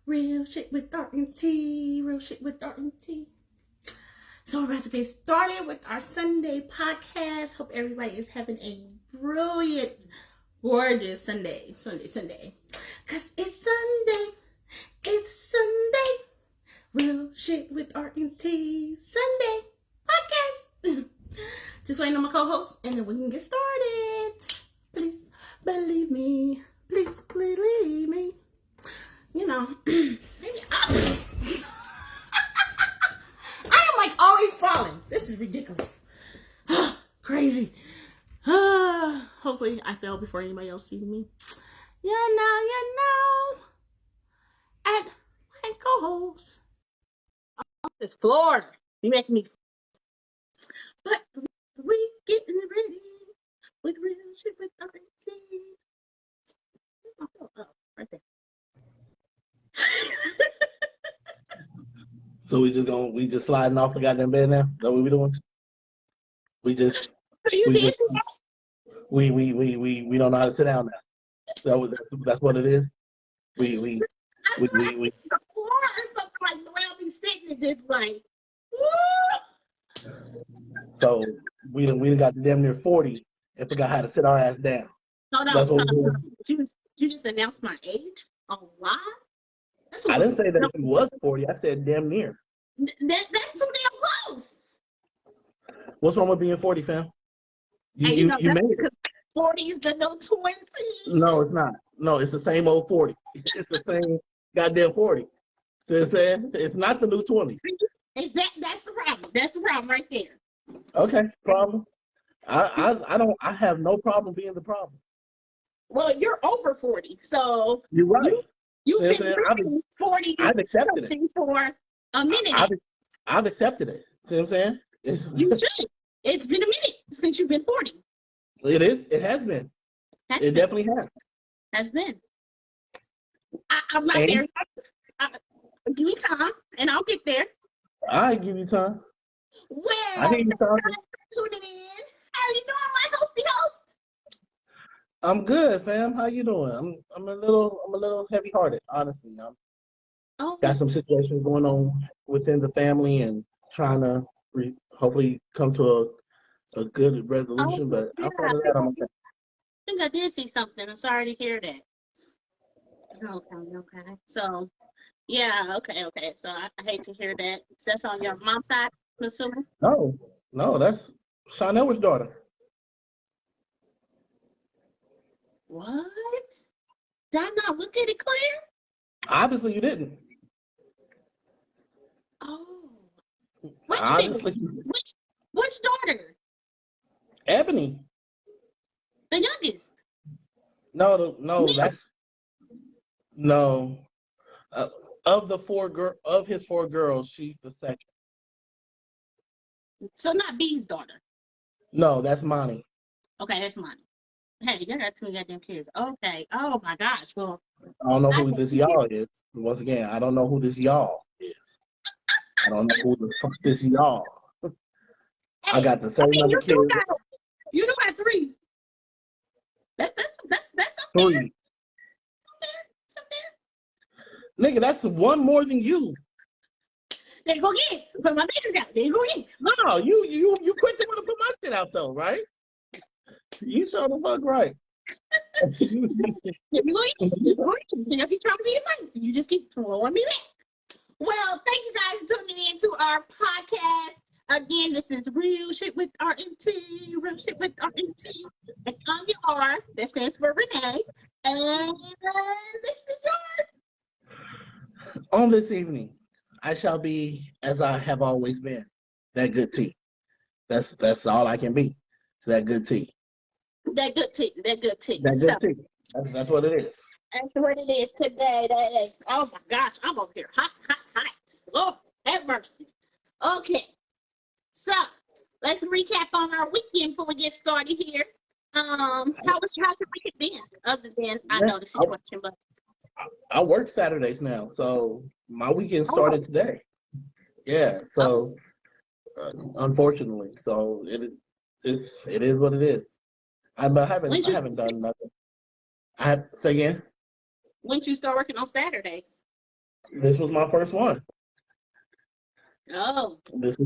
Real shit with w.R&T. Real shit with w.R&T. So we're about to get started with our Sunday podcast. Hope everybody is having a brilliant, gorgeous Sunday. Cause it's Sunday. It's Sunday. Real shit with w.R&T. Sunday podcast. Just waiting on my co-host and then we can get started. Please believe me. Please believe me. You know, maybe I am like always falling. This is ridiculous. Crazy. Hopefully I fell before anybody else sees me. You know. And my co-host. On this floor. You making me. But we getting ready with real shit with w.R&T. Oh, right there. So we just sliding off the goddamn bed now? Is that what we doing? We don't know how to sit down now. That's what it is. The floor or something like the way I'll be sitting is just like, woo! So we done got to damn near 40 and forgot how to sit our ass down. Hold on. You just announced my age on live? I didn't say that he was 40. I said damn near. That's too damn close. What's wrong with being 40, fam? You made it. 40 is the no 20. No, it's not. No, it's the same old 40. It's the same goddamn 40. See what I'm saying? It's not the new 20. That's the problem. That's the problem right there. Okay, problem. I have no problem being the problem. Well, you're over 40, so you're right. You've been 40. I've accepted it for a minute. I've accepted it. See what I'm saying? You should. It's been a minute since you've been 40. It is. It has been. It definitely has. Has been. I'm not there. Give me time, and I'll get there. I give you time. Well, I give you time. Tuning in. How you doing, my hosty host? I'm good, fam. How you doing? I'm a little heavy-hearted, honestly. Got some situations going on within the family and trying to hopefully come to a good resolution. But outside of that, I'm okay. I think I did see something. I'm sorry to hear that. Okay. So, yeah, okay. So I hate to hear that. That's on your mom's side, I'm assuming? No, that's Sean Edwards' daughter. What? Did I not look at it clear? Obviously, you didn't. Oh. Wait a minute. Which daughter? Ebony. The youngest. No, that's no. Of his four girls, she's the second. So not B's daughter. No, that's Monty. Okay, that's Monty. Hey, you got two goddamn kids. Okay. Oh my gosh. Well, I don't know who this y'all is. Once again, I don't know who this y'all is. I don't know who the fuck this y'all. Hey, I got the same number kids. You got three. That's up three. There. It's up there. Nigga, that's one more than you. There you go again. Put my business out. There you go again. No, you quit to want to put my shit out though, right? You sure the fuck right. There you go again. If you trying to be nice, you just keep throwing me back. Well, thank you guys for tuning in to our podcast. Again, this is Real Shit with w.R&T. Real Shit with w.R&T. And I'm your R. That stands for Renee. And this is your. On this evening, I shall be as I have always been. That good tea. That's all I can be. It's that good tea. That good tea. That good tea. That's what it is. That's what it is today. Oh my gosh, I'm over here hot. Lord, have mercy. Okay, so let's recap on our weekend before we get started here. How's your weekend been? Other than I know the situation, but I work Saturdays now, so my weekend started today. Yeah, so unfortunately, so it is what it is. I haven't done nothing. Say again. When did you start working on Saturdays? This was my first one. Oh. This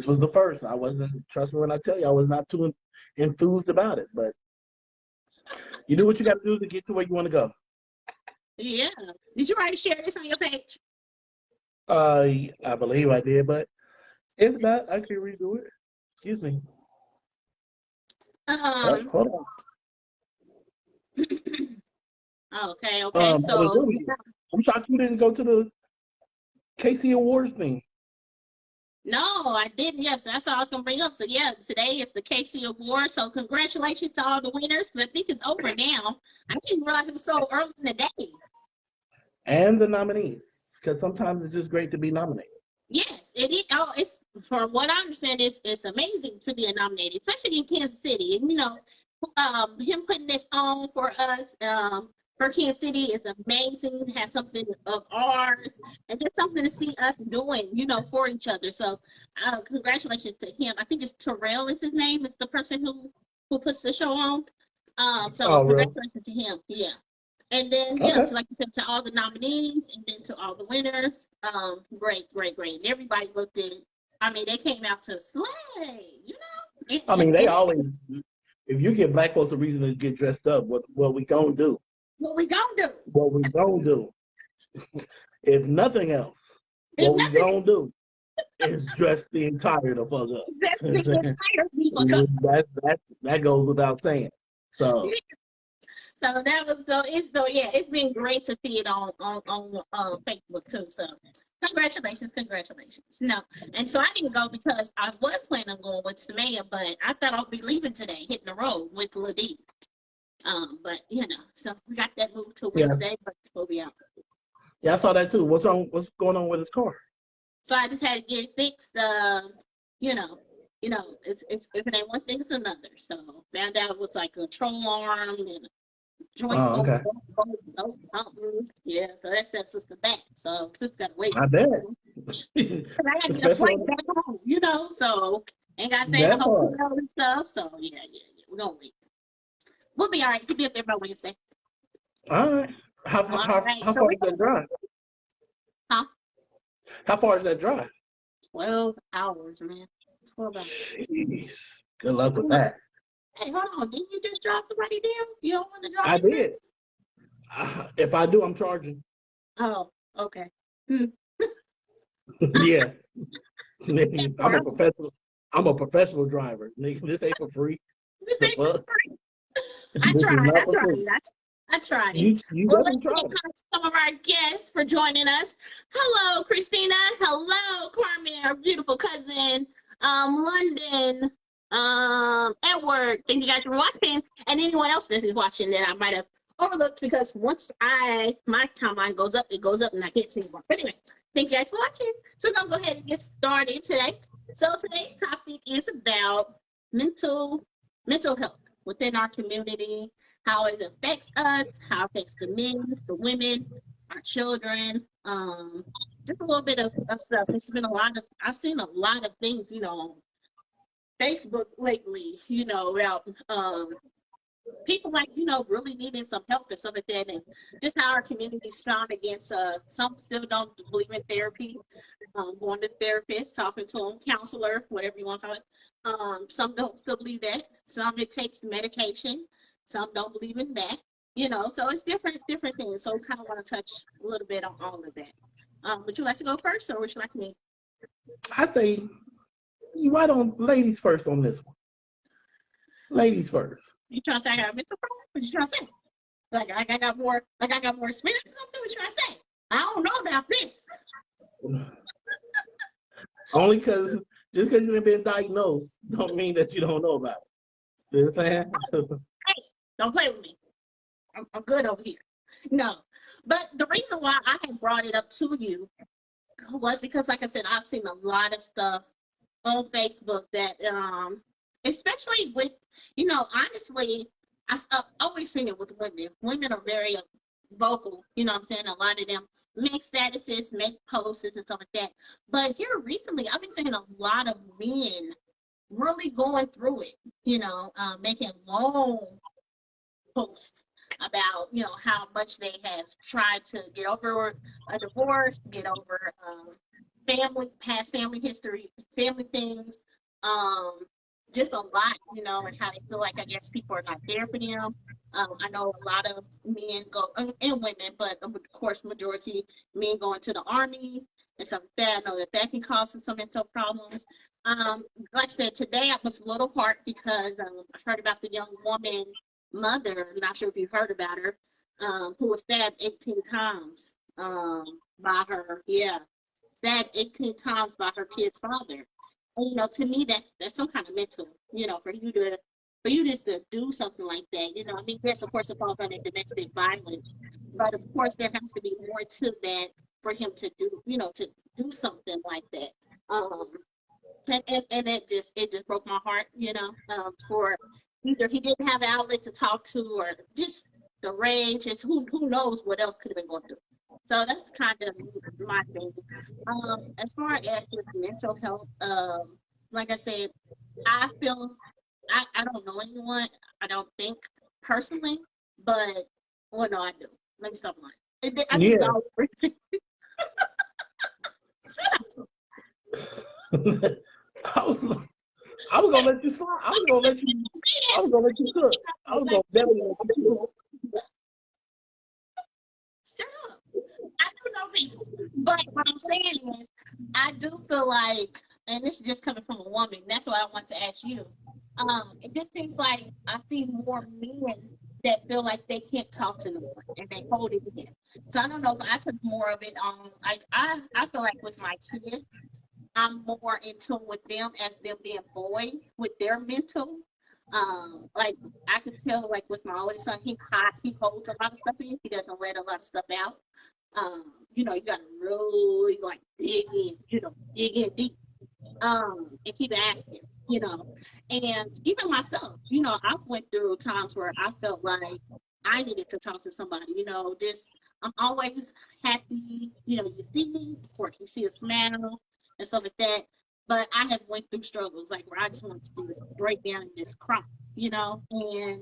was the first. I wasn't, trust me when I tell you, I was not too enthused about it, but you do what you got to do to get to where you want to go. Yeah. Did you already share this on your page? I believe I did, but if not, I can redo it. Excuse me. Hold on. Okay. So I'm shocked you didn't go to the KC Awards thing. no, I didn't. Yes, that's all I was gonna bring up. So yeah, today is the KC Award. So congratulations to all the winners. Because I think it's over now. I didn't realize it was so early in the day. And the nominees, because sometimes it's just great to be nominated. Yes, it is. Oh, it's from what I understand, it's amazing to be nominated, especially in Kansas City. And him putting this on for us, for Kansas City is amazing. It has something of ours, and just something to see us doing, for each other. So, congratulations to him. I think it's Terrell is his name. It's the person who puts the show on. Congratulations to him. Yeah. And then, Okay. so like you said, to all the nominees and then to all the winners, great. And everybody looked at, they came out to slay, They always, if you give black folks a reason to get dressed up, what we gonna do? What we gonna do? What we gonna do? If nothing else, what we gonna do is dress the entire the fuck up. Dress the entire people up. That goes without saying. So. So it's been great to see it on Facebook too. So congratulations. No, and so I didn't go because I was planning on going with Samaya, but I thought I'd be leaving today, hitting the road with Ladie. But so we got that moved to Wednesday, but we'll be out. Yeah, I saw that too. What's wrong? What's going on with his car? So I just had to get it fixed. It's if it ain't one thing, it's another. So found out it was like a control arm and joint something. Yeah, so that sets us back. So just gotta wait. I bet. I gotta get a flight back home, so ain't gotta stay in the hotel and stuff. So yeah, we're gonna wait. We'll be all right. We'll be up there by Wednesday. All right. How far is that drive? Huh? How far is that drive? 12 hours, man. 12 hours. Jeez. Good luck with that. Hey, hold on. Didn't you just drive somebody down? You don't want to drive? I did. If I do, I'm charging. Oh, okay. Yeah. I'm a professional driver. This ain't for free. This ain't for free. I tried it. Well, let's thank some of our guests for joining us. Hello, Christina. Hello, Carmen, our beautiful cousin. London. Edward, thank you guys for watching, and anyone else that is watching that I might have overlooked because once my timeline goes up, it goes up and I can't see anymore. But anyway, thank you guys for watching. So we're gonna go ahead and get started today. So today's topic is about mental health within our community, how it affects us, how it affects the men, the women, our children, just a little bit of stuff. I've seen a lot of things, on Facebook lately, about people really needing some help and stuff like that, and just how our community's strong against some still don't believe in therapy, going to therapists, talking to them, counselor, whatever you want to call it. Some don't still believe that. Some it takes medication. Some don't believe in that. So it's different things. So we kind of want to touch a little bit on all of that. Would you like to go first, or would you like me? I say, why don't ladies first on this one? Ladies first. You trying to say I got a mental problem? What you trying to say? Like I got more experience or something? What you trying to say? I don't know about this. Only because just because you've been diagnosed don't mean that you don't know about it. You know what I'm saying? Hey, don't play with me. I'm good over here. No. But the reason why I had brought it up to you was because, like I said, I've seen a lot of stuff on Facebook that especially with, honestly, I've always seen it with women. Women are very vocal, I'm saying? A lot of them make statuses, make posts and stuff like that. But here recently, I've been seeing a lot of men really going through it, making long post about, how much they have tried to get over a divorce, get over past family history, family things, um, just a lot, and how they feel like, I guess, people are not there for them. I know a lot of men go, and women, but of course, majority men go into the army and stuff like that. I know that can cause some mental problems. Like I said, today I was a little hard because I heard about the young woman mother. I'm not sure if you heard about her, who was stabbed 18 times by her. Yeah, stabbed 18 times by her kid's father. And, to me, that's some kind of mental. For you just to do something like that. I mean, yes, of course, it falls under domestic violence, but of course, there has to be more to that for him to do, to do something like that. And it just broke my heart, for either he didn't have an outlet to talk to, or just the rage. Is who knows what else could have been going through. So that's kind of my thing. As far as with mental health, like I said, I feel I don't know anyone. I don't think personally, but well, no, I do. Let me stop lying. I think it's all. I was gonna let you slide. I was gonna let you cook. I was gonna definitely let you cook. Shut up. I do know people. But what I'm saying is, I do feel like, and this is just coming from a woman, that's what I want to ask you. It just seems like I see more men that feel like they can't talk to no one and they hold it in. So I don't know, but I took more of it on, like, I feel like with my kids, I'm more in tune with them as them being boys with their mental. Like I could tell, like with my oldest son, he holds a lot of stuff in. He doesn't let a lot of stuff out. You gotta really like dig in deep. And keep asking, and even myself, I've went through times where I felt like I needed to talk to somebody, just I'm always happy, you see me, or you see a smile and stuff like that. But I have went through struggles like where I just wanted to just break down and just cry, and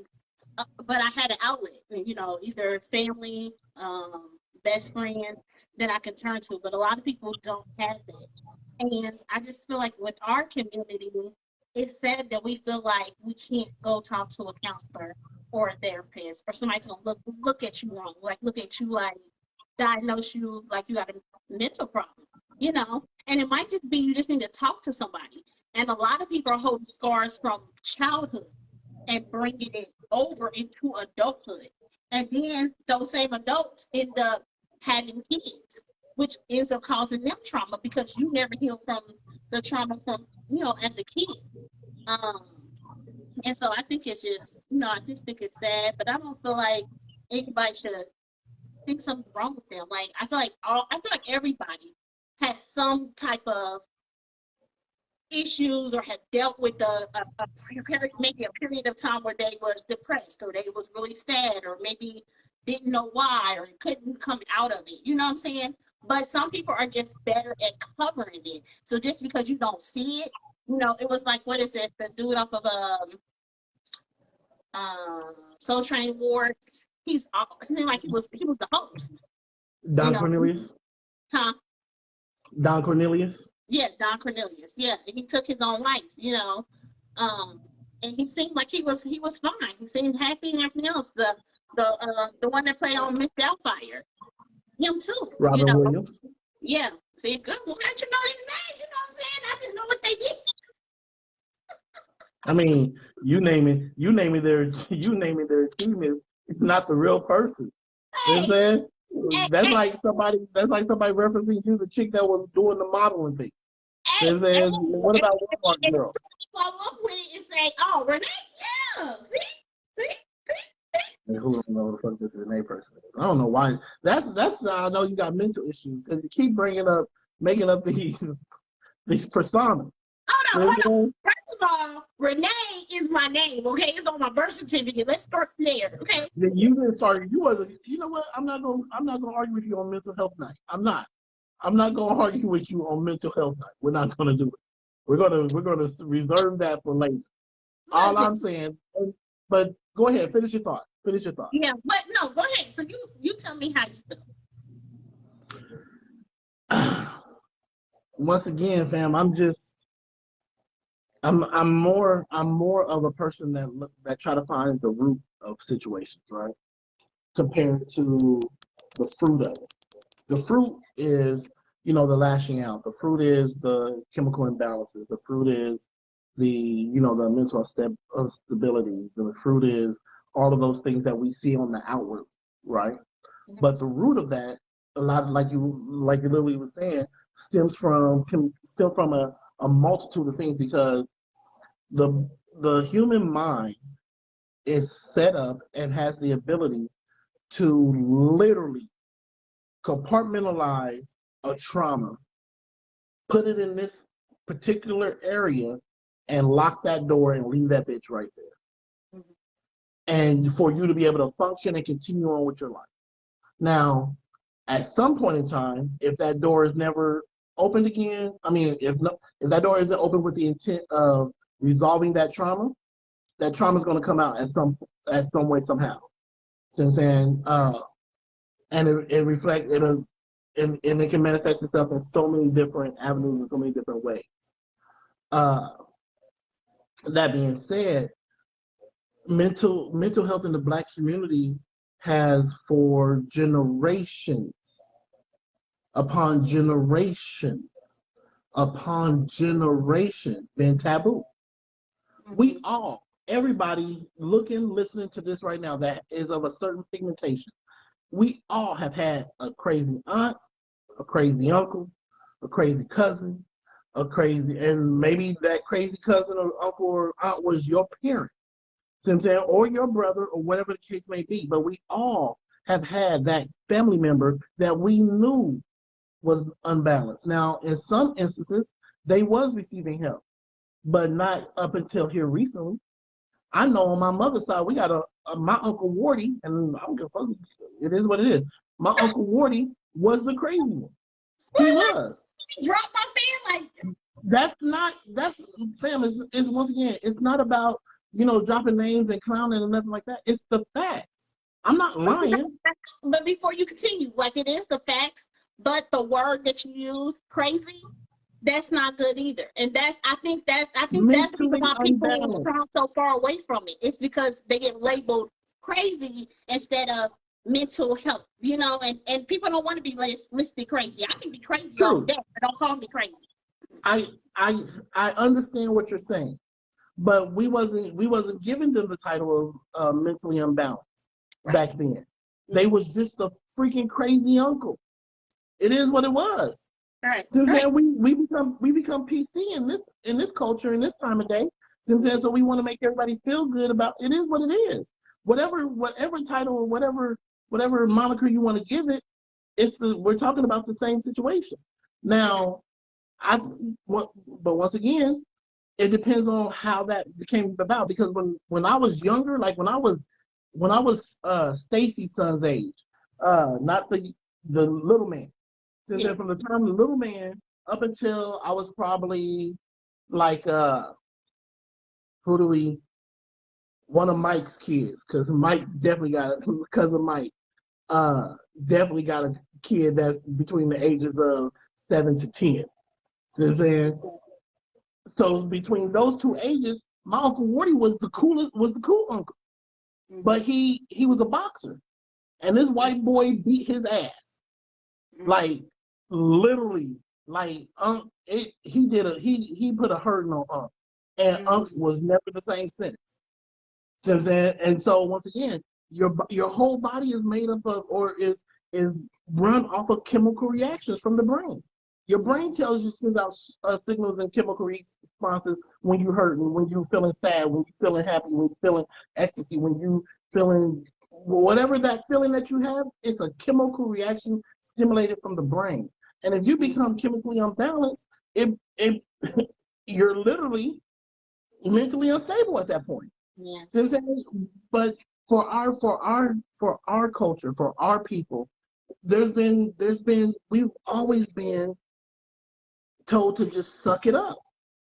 but I had an outlet, either family, best friend that I can turn to. But a lot of people don't have that. And I just feel like with our community, it's sad that we feel like we can't go talk to a counselor or a therapist, or somebody's gonna look at you wrong, like look at you like diagnose you like you got a mental problem, And it might just be you just need to talk to somebody. And a lot of people are holding scars from childhood and bringing it over into adulthood. And then those same adults end up having kids, which ends up causing them trauma because you never heal from the trauma from, as a kid. And so I think it's just, I just think it's sad, but I don't feel like anybody should think something's wrong with them. Like I feel like everybody has some type of issues or had dealt with maybe a period of time where they was depressed or they was really sad or maybe didn't know why or couldn't come out of it. You know what I'm saying? But some people are just better at covering it. So just because you don't see it, it was like, what is it? The dude off of Soul Train Awards. He seemed like he was the host. Don Cornelius? Huh? Don Cornelius? Yeah, Don Cornelius. Yeah, and he took his own life, and he seemed like he was fine. He seemed happy and everything else. The one that played on Miss Doubtfire, him too. Robin Williams. Yeah. See, good. Well, don't you know these names? You know what I'm saying? I just know what they did. I mean, you naming their achievements. It's not the real person. Hey, you know what I'm saying? That's like somebody referencing you, the chick that was doing the modeling thing. You know what I'm saying? What about Walmart girl? Follow up with it and say, "Oh, Renee, yeah, see." And who don't know the fuck this Renee person is? I don't know why. That's how I know you got mental issues because you keep making up these personas. Hold on. First of all, Renee is my name. Okay, it's on my birth certificate. Let's start there. Okay. You didn't start. You wasn't. You know what? I'm not gonna argue with you on mental health night. I'm not gonna argue with you on mental health night. We're not gonna do it. We're gonna reserve that for later. All I'm saying. But go ahead, finish your thought. Finish your thought. Yeah, but no, go ahead. So you tell me how you feel. Once again, fam, I'm more of a person that try to find the root of situations, right? Compared to the fruit of it. The fruit is, the lashing out. The fruit is the chemical imbalances. The fruit is the mental stability. The fruit is all of those things that we see on the outward, right? Mm-hmm. But the root of that, a lot, like you literally was saying, can stem from a multitude of things, because the human mind is set up and has the ability to literally compartmentalize a trauma, put it in this particular area, and lock that door and leave that bitch right there. Mm-hmm. And for you to be able to function and continue on with your life. Now, at some point in time, if that door is never opened again, if that door isn't open with the intent of resolving that trauma is going to come out at some way, somehow. So I'm saying, and it reflects and it can manifest itself in so many different avenues, in so many different ways. That being said, mental health in the Black community has, for generations upon generations upon generation, been taboo. We all, everybody listening to this right now that is of a certain pigmentation, we all have had a crazy aunt, a crazy uncle, a crazy cousin, and maybe that crazy cousin or uncle or aunt was your parent, or your brother, or whatever the case may be. But we all have had that family member that we knew was unbalanced. Now, in some instances, they was receiving help, but not up until here recently. I know on my mother's side, we got my Uncle Wardy, and I don't give a fuck, it is what it is. My Uncle Wardy was the crazy one. He was. Drop my fan like that's fam, is once again, it's not about, dropping names and clowning and nothing like that. It's the facts. I'm not lying. But before you continue, like, it is the facts, but the word that you use, crazy, that's not good either. And I think that's why people come so far away from it. It's because they get labeled crazy instead of mental health, and people don't want to be listed crazy. I can be crazy all day, but don't call me crazy. I understand what you're saying, but we wasn't giving them the title of mentally unbalanced back then. They was just a freaking crazy uncle. It is what it was. Right. Since then, we become PC in this culture, in this time of day. Since then, so we want to make everybody feel good about it. Is what it is. Whatever title or whatever moniker you want to give it, we're talking about the same situation. Now, but once again, it depends on how that came about. Because when I was younger, like when I was Stacy's son's age, not the little man. Since then, from the time of the little man up until I was probably like one of Mike's kids, because Mike definitely got cousin Mike definitely got a kid that's between the ages of 7 to 10. Since then, so between those two ages, my Uncle Wardy was the cool uncle. Mm-hmm. But he was a boxer, and this white boy beat his ass. Like, literally, like, he put a hurting on Unc, and Unc was never the same since. See what I'm saying? And so once again, your whole body is made up of, or is run off of chemical reactions from the brain. Your brain sends out signals and chemical responses when you're hurting, when you're feeling sad, when you're feeling happy, when you're feeling ecstasy, when you're feeling whatever that feeling that you have. It's a chemical reaction stimulated from the brain. And if you become chemically unbalanced, you're literally mentally unstable at that point. Yeah. See what I'm saying? But for our culture, for our people, we've always been told to just suck it up.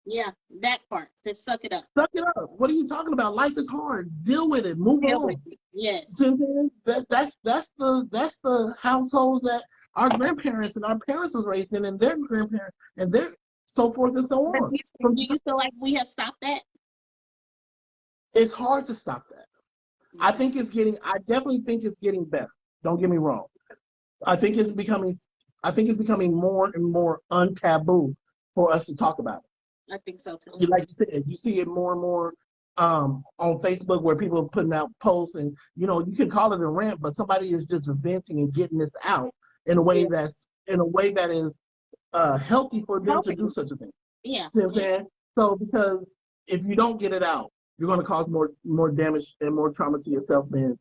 Yeah, that part. Just suck it up. Suck it up. What are you talking about? Life is hard. Deal with it. Move Deal on. with it. Yes. That's the households that our grandparents and our parents was raised in, and their grandparents, and their so forth and so on. Do you feel like we have stopped that? It's hard to stop that. I definitely think it's getting better. Don't get me wrong. I think it's becoming more and more untaboo for us to talk about it. I think so too. Like you said, you see it more and more on Facebook where people are putting out posts, and you can call it a rant, but somebody is just venting and getting this out in a way that is healthy for them to do such a thing. Yeah. See what I'm saying? So because if you don't get it out, you're going to cause more damage and more trauma to yourself than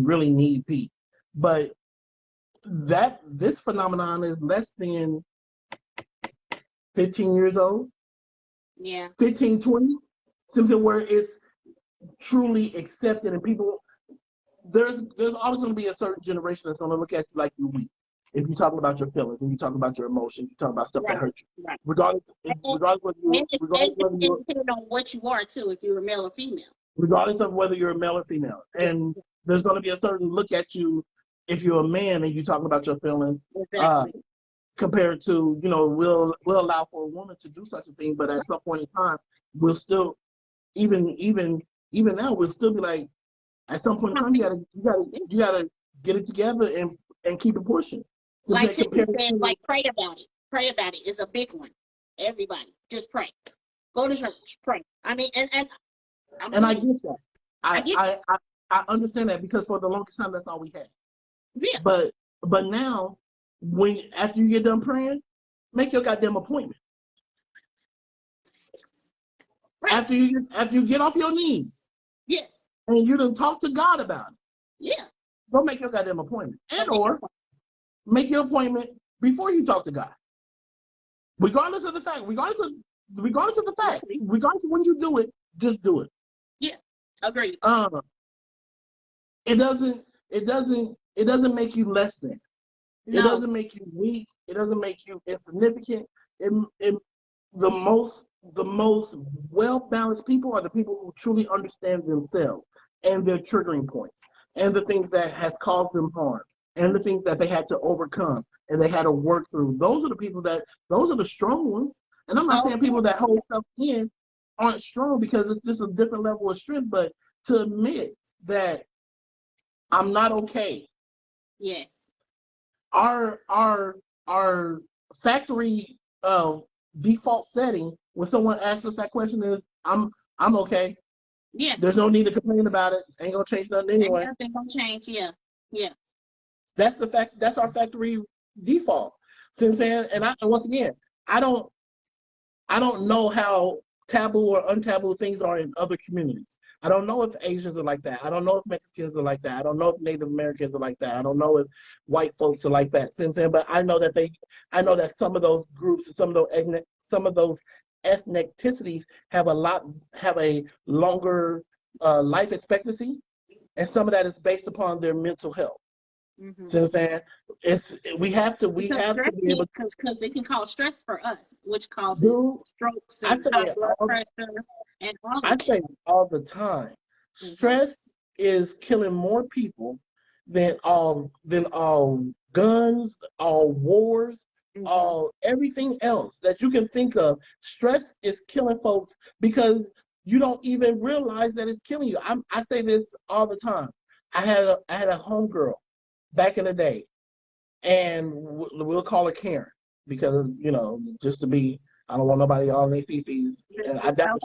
really need be. But this phenomenon is less than 15 years old. Yeah. 15, 20. Something where it's truly accepted, and people, there's always going to be a certain generation that's going to look at you like you're weak. If you're talking about your feelings and you're talking about your emotions, you're talking about stuff that hurts you. Right. Regardless whether depending on what you are too, if you're a male or female. Regardless of whether you're a male or female. And there's going to be a certain look at you if you're a man and you're talking about your feelings. Exactly. Compared to, we'll allow for a woman to do such a thing, but at some point in time, we'll still, even now, we'll still be like, at some point in time, you gotta get it together and keep it pushing. So like Tiffany said, like pray about it. Pray about it is a big one. Everybody, just pray. Go to church, pray. I mean, and I get that. I understand that, because for the longest time that's all we had. Yeah. But now, after you get done praying, make your goddamn appointment. Right. After you get off your knees. Yes. And you done talk to God about it. Yeah. Go make your goddamn appointment. Or make your appointment before you talk to God. Regardless of the fact, regardless of when you do it, just do it. Yeah. Agreed. It doesn't make you less than. No. It doesn't make you weak. It doesn't make you insignificant. The most well-balanced people are the people who truly understand themselves and their triggering points and the things that has caused them harm and the things that they had to overcome and they had to work through. Those are the strong ones. And I'm not saying people that hold stuff in aren't strong, because it's just a different level of strength, but to admit that I'm not okay. Yes. Our factory default setting when someone asks us that question is, I'm okay. Yeah. There's no need to complain about it. Ain't gonna change nothing anyway. Nothing gonna change. Yeah. Yeah. That's the fact. That's our factory default. See what I'm saying? And once again, I don't know how taboo or untaboo things are in other communities. I don't know if Asians are like that. I don't know if Mexicans are like that. I don't know if Native Americans are like that. I don't know if white folks are like that. See what I'm saying? But I know that some of those groups, some of those ethnicities have a longer life expectancy, and some of that is based upon their mental health. Mm-hmm. See what I'm saying? We have to be able, because it can cause stress for us, which causes strokes and high blood pressure and all. I say all the time, stress is killing more people than all guns, all wars, all everything else that you can think of. Stress is killing folks because you don't even realize that it's killing you. I say this all the time. I had a homegirl back in the day, and we'll call her Karen because just to be, I don't want nobody on their fifis, and I doubt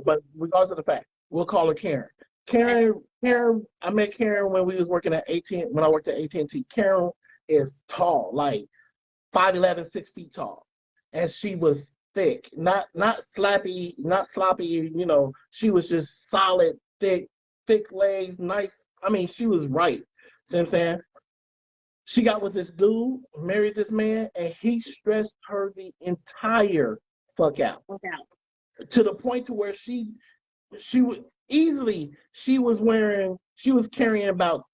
but regardless of the fact, we'll call her Karen. Karen, I met Karen when we was working at when I worked at AT&T. Karen is tall, like 5'11", 6 feet tall, and she was thick, not sloppy. She was just solid, thick legs, nice. I mean, she was right. See what I'm saying? She got with this dude, married this man, and he stressed her the entire fuck out. To the point to where she was carrying about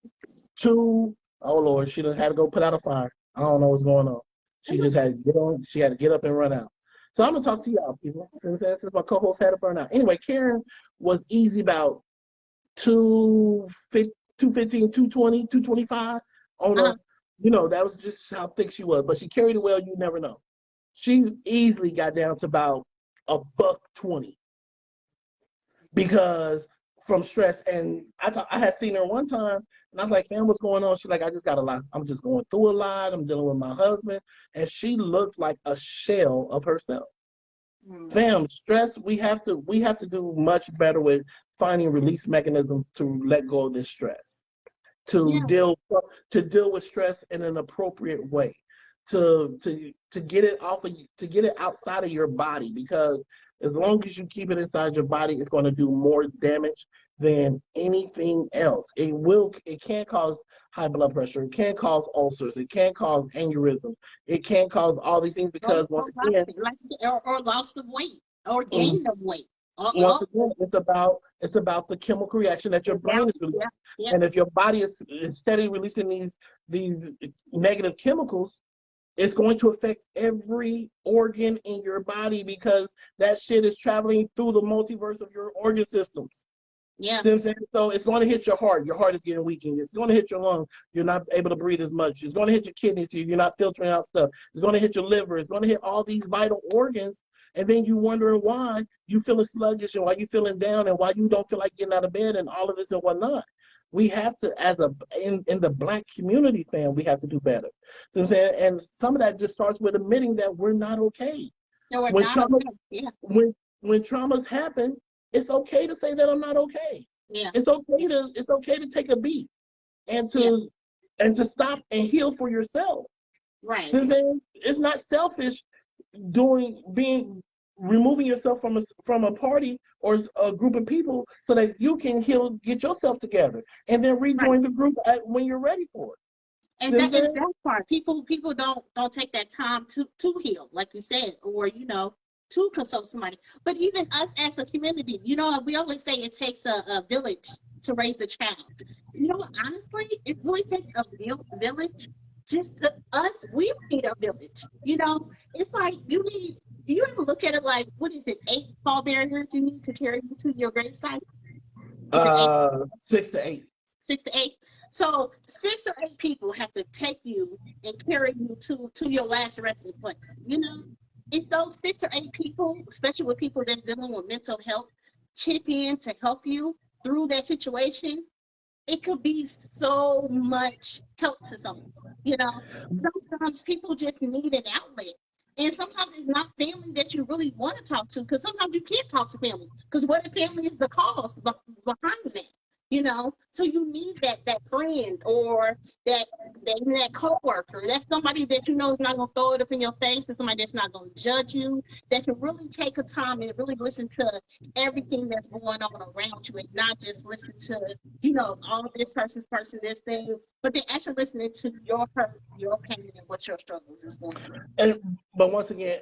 2, oh Lord, she done had to go put out a fire. I don't know what's going on. She just had to get on, she had to get up and run out. So I'm gonna talk to y'all people since my co-host had a burnout. Anyway, Karen was easy about 215, 220, 225 on a, that was just how thick she was. But she carried it well, you never know. She easily got down to about $120 because from stress. And I had seen her one time and I was like, "Man, what's going on?" She's like, "I just got a lot. I'm just going through a lot. I'm dealing with my husband." And she looked like a shell of herself. Fam, stress, we have to do much better with finding release mechanisms to let go of this stress, to deal with stress in an appropriate way, to get it to get it outside of your body, because as long as you keep it inside your body, it's going to do more damage than anything else. It can cause high blood pressure, it can cause ulcers, it can cause aneurysms, it can cause all these things because once again, or loss of weight or gain of weight. Once again, it's about the chemical reaction that your brain is releasing. And if your body is steadily releasing these negative chemicals, it's going to affect every organ in your body because that shit is traveling through the multiverse of your organ systems. Yeah. You know what I'm saying? So it's going to hit your heart. Your heart is getting weakened. It's going to hit your lung. You're not able to breathe as much. It's going to hit your kidneys. You're not filtering out stuff. It's going to hit your liver. It's going to hit all these vital organs. And then you wondering why you feeling sluggish and why you feeling down and why you don't feel like getting out of bed and all of this and whatnot. We have to, in the Black community, fam, we have to do better. So I'm saying, and some of that just starts with admitting that we're not okay. No, we're not okay. Yeah. When traumas happen, it's okay to say that I'm not okay. Yeah. It's okay to take a beat and to stop and heal for yourself. Right. So I'm saying, it's not selfish removing yourself from a party or a group of people so that you can get yourself together and then rejoin the group when you're ready for it. And that is that part. People don't take that time to heal, like you said, or to consult somebody. But even us as a community, we always say it takes a village to raise a child. Honestly, it really takes a village. Just us, we need a village. It's like you ever look at it like, what is it, 8 pallbearers you need to carry you to your gravesite? 6 to 8. 6 to 8. So 6 or 8 people have to take you and carry you to your last resting place. If those 6 or 8 people, especially with people that's dealing with mental health, chip in to help you through that situation, it could be so much help to someone. Sometimes people just need an outlet. And sometimes it's not family that you really want to talk to, because sometimes you can't talk to family. Because what if family is the cause behind that? So you need that friend or that coworker. That's somebody that is not gonna throw it up in your face, and somebody that's not gonna judge you, that can really take a time and really listen to everything that's going on around you, and not just listen to all this this thing, but they're actually listening to your hurt, your pain, and what your struggles is going through. But once again,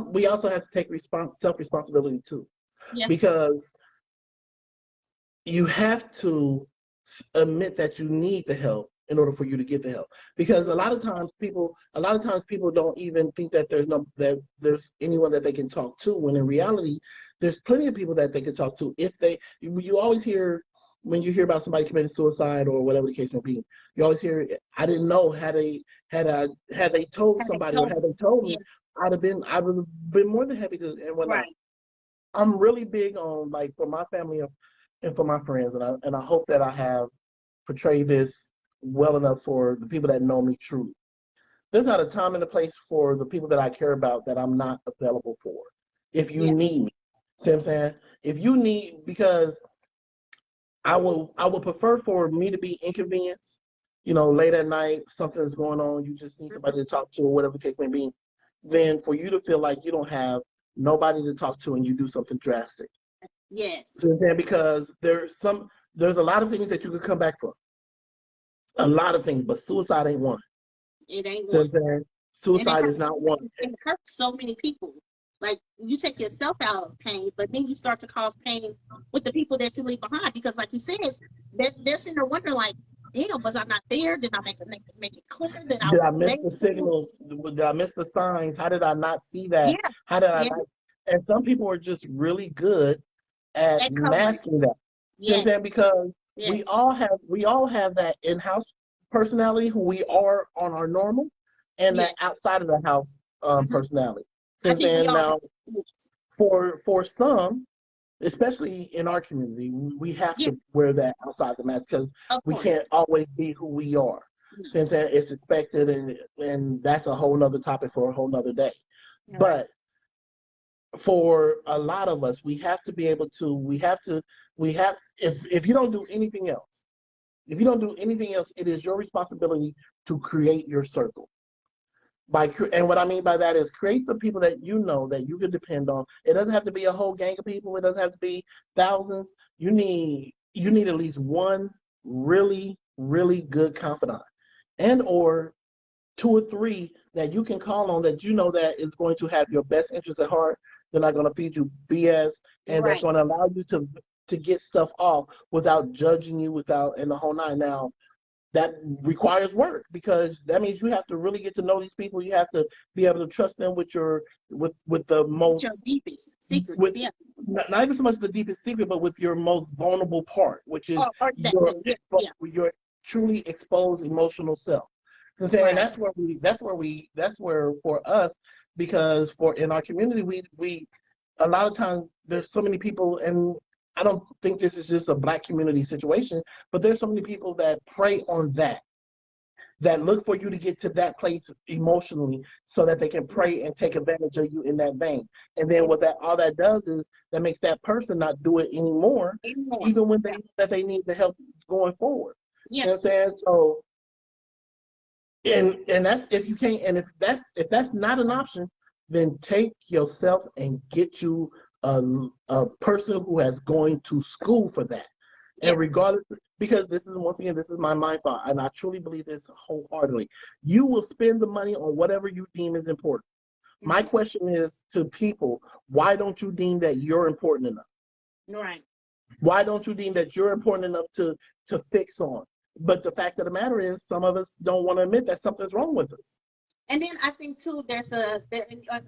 we also have to take self-responsibility too, because you have to admit that you need the help in order for you to get the help. Because a lot of times people don't even think that there's anyone that they can talk to, when in reality, there's plenty of people that they can talk to. You always hear, when you hear about somebody committing suicide or whatever the case may be, you always hear, "I didn't know, had they told somebody or had they told me, I would have been more than happy to," and whatnot. Right. I'm really big on, like, for my family and for my friends, and I hope that I have portrayed this well enough for the people that know me truly. There's not a time and a place for the people that I care about that I'm not available for. If you need me, see what I'm saying? If you need, because I will prefer for me to be inconvenienced, late at night, something's going on, you just need somebody to talk to or whatever the case may be, than for you to feel like you don't have nobody to talk to and you do something drastic. Yes. Because there's a lot of things that you could come back from. A lot of things, but suicide ain't one. It ain't one. Suicide is not one. It hurts so many people. Like, you take yourself out of pain, but then you start to cause pain with the people that you leave behind. Because, like you said, they're sitting there wondering, like, damn, was I not there? Did I make it clear that I Did I was miss late? the signals? Did I miss the signs? How did I not see that? Yeah, How did I yeah, not? And some people are just really good at and covering. masking that. See what I'm Yes, saying? Because yes, we all have that in-house personality who we are on our normal, and that yes. outside of the house Hmm. personality. See what I I'm think we saying? all Now, do. for some, especially in our community, we have Yeah, to wear that outside the mask because of we course. can't always be who we are. No, See what I'm saying? It's expected, and that's a whole nother topic for a whole nother day. you're right. But for a lot of us, we have to be able to. We have. If you don't do anything else, if you don't do anything else, it is your responsibility to create your circle. And what I mean by that is create the people that you know that you can depend on. It doesn't have to be a whole gang of people. It doesn't have to be thousands. You need at least one really really good confidant, and or two or three that you can call on that you know that is going to have your best interest at heart. They're not going to feed you BS, and that's Right. going to allow you to get stuff off without judging you, without and the whole nine. Now that requires work because that means you have to really get to know these people. You have to be able to trust them with the It's your most deepest secrets. with Yeah. not even so much the deepest secret, but with your most vulnerable part, which is Or that too. Yeah. Yeah. your truly exposed emotional self. So I'm saying Right. that's where for us, because for in our community we a lot of times there's so many people, and I don't think this is just a black community situation, but there's so many people that prey on that look for you to get to that place emotionally so that they can Right. pray and take advantage of you in that vein. And then And what that all that does is that makes that person not do it anymore, anymore. even when they Yeah. that they need the help going forward. Yeah. You know what I'm saying? So and that's if you can't, and if that's not an option, then take yourself and get you a person who has going to school for that. Yeah. And regardless, because this is once again, this is my mind thought, and I truly believe this wholeheartedly. You will spend the money on whatever you deem is important. My Hmm. question is to people: why don't you deem that you're important enough? Right. Why don't you deem that you're important enough to fix on? But the fact of the matter is, some of us don't want to admit that something's wrong with us. And then I think too,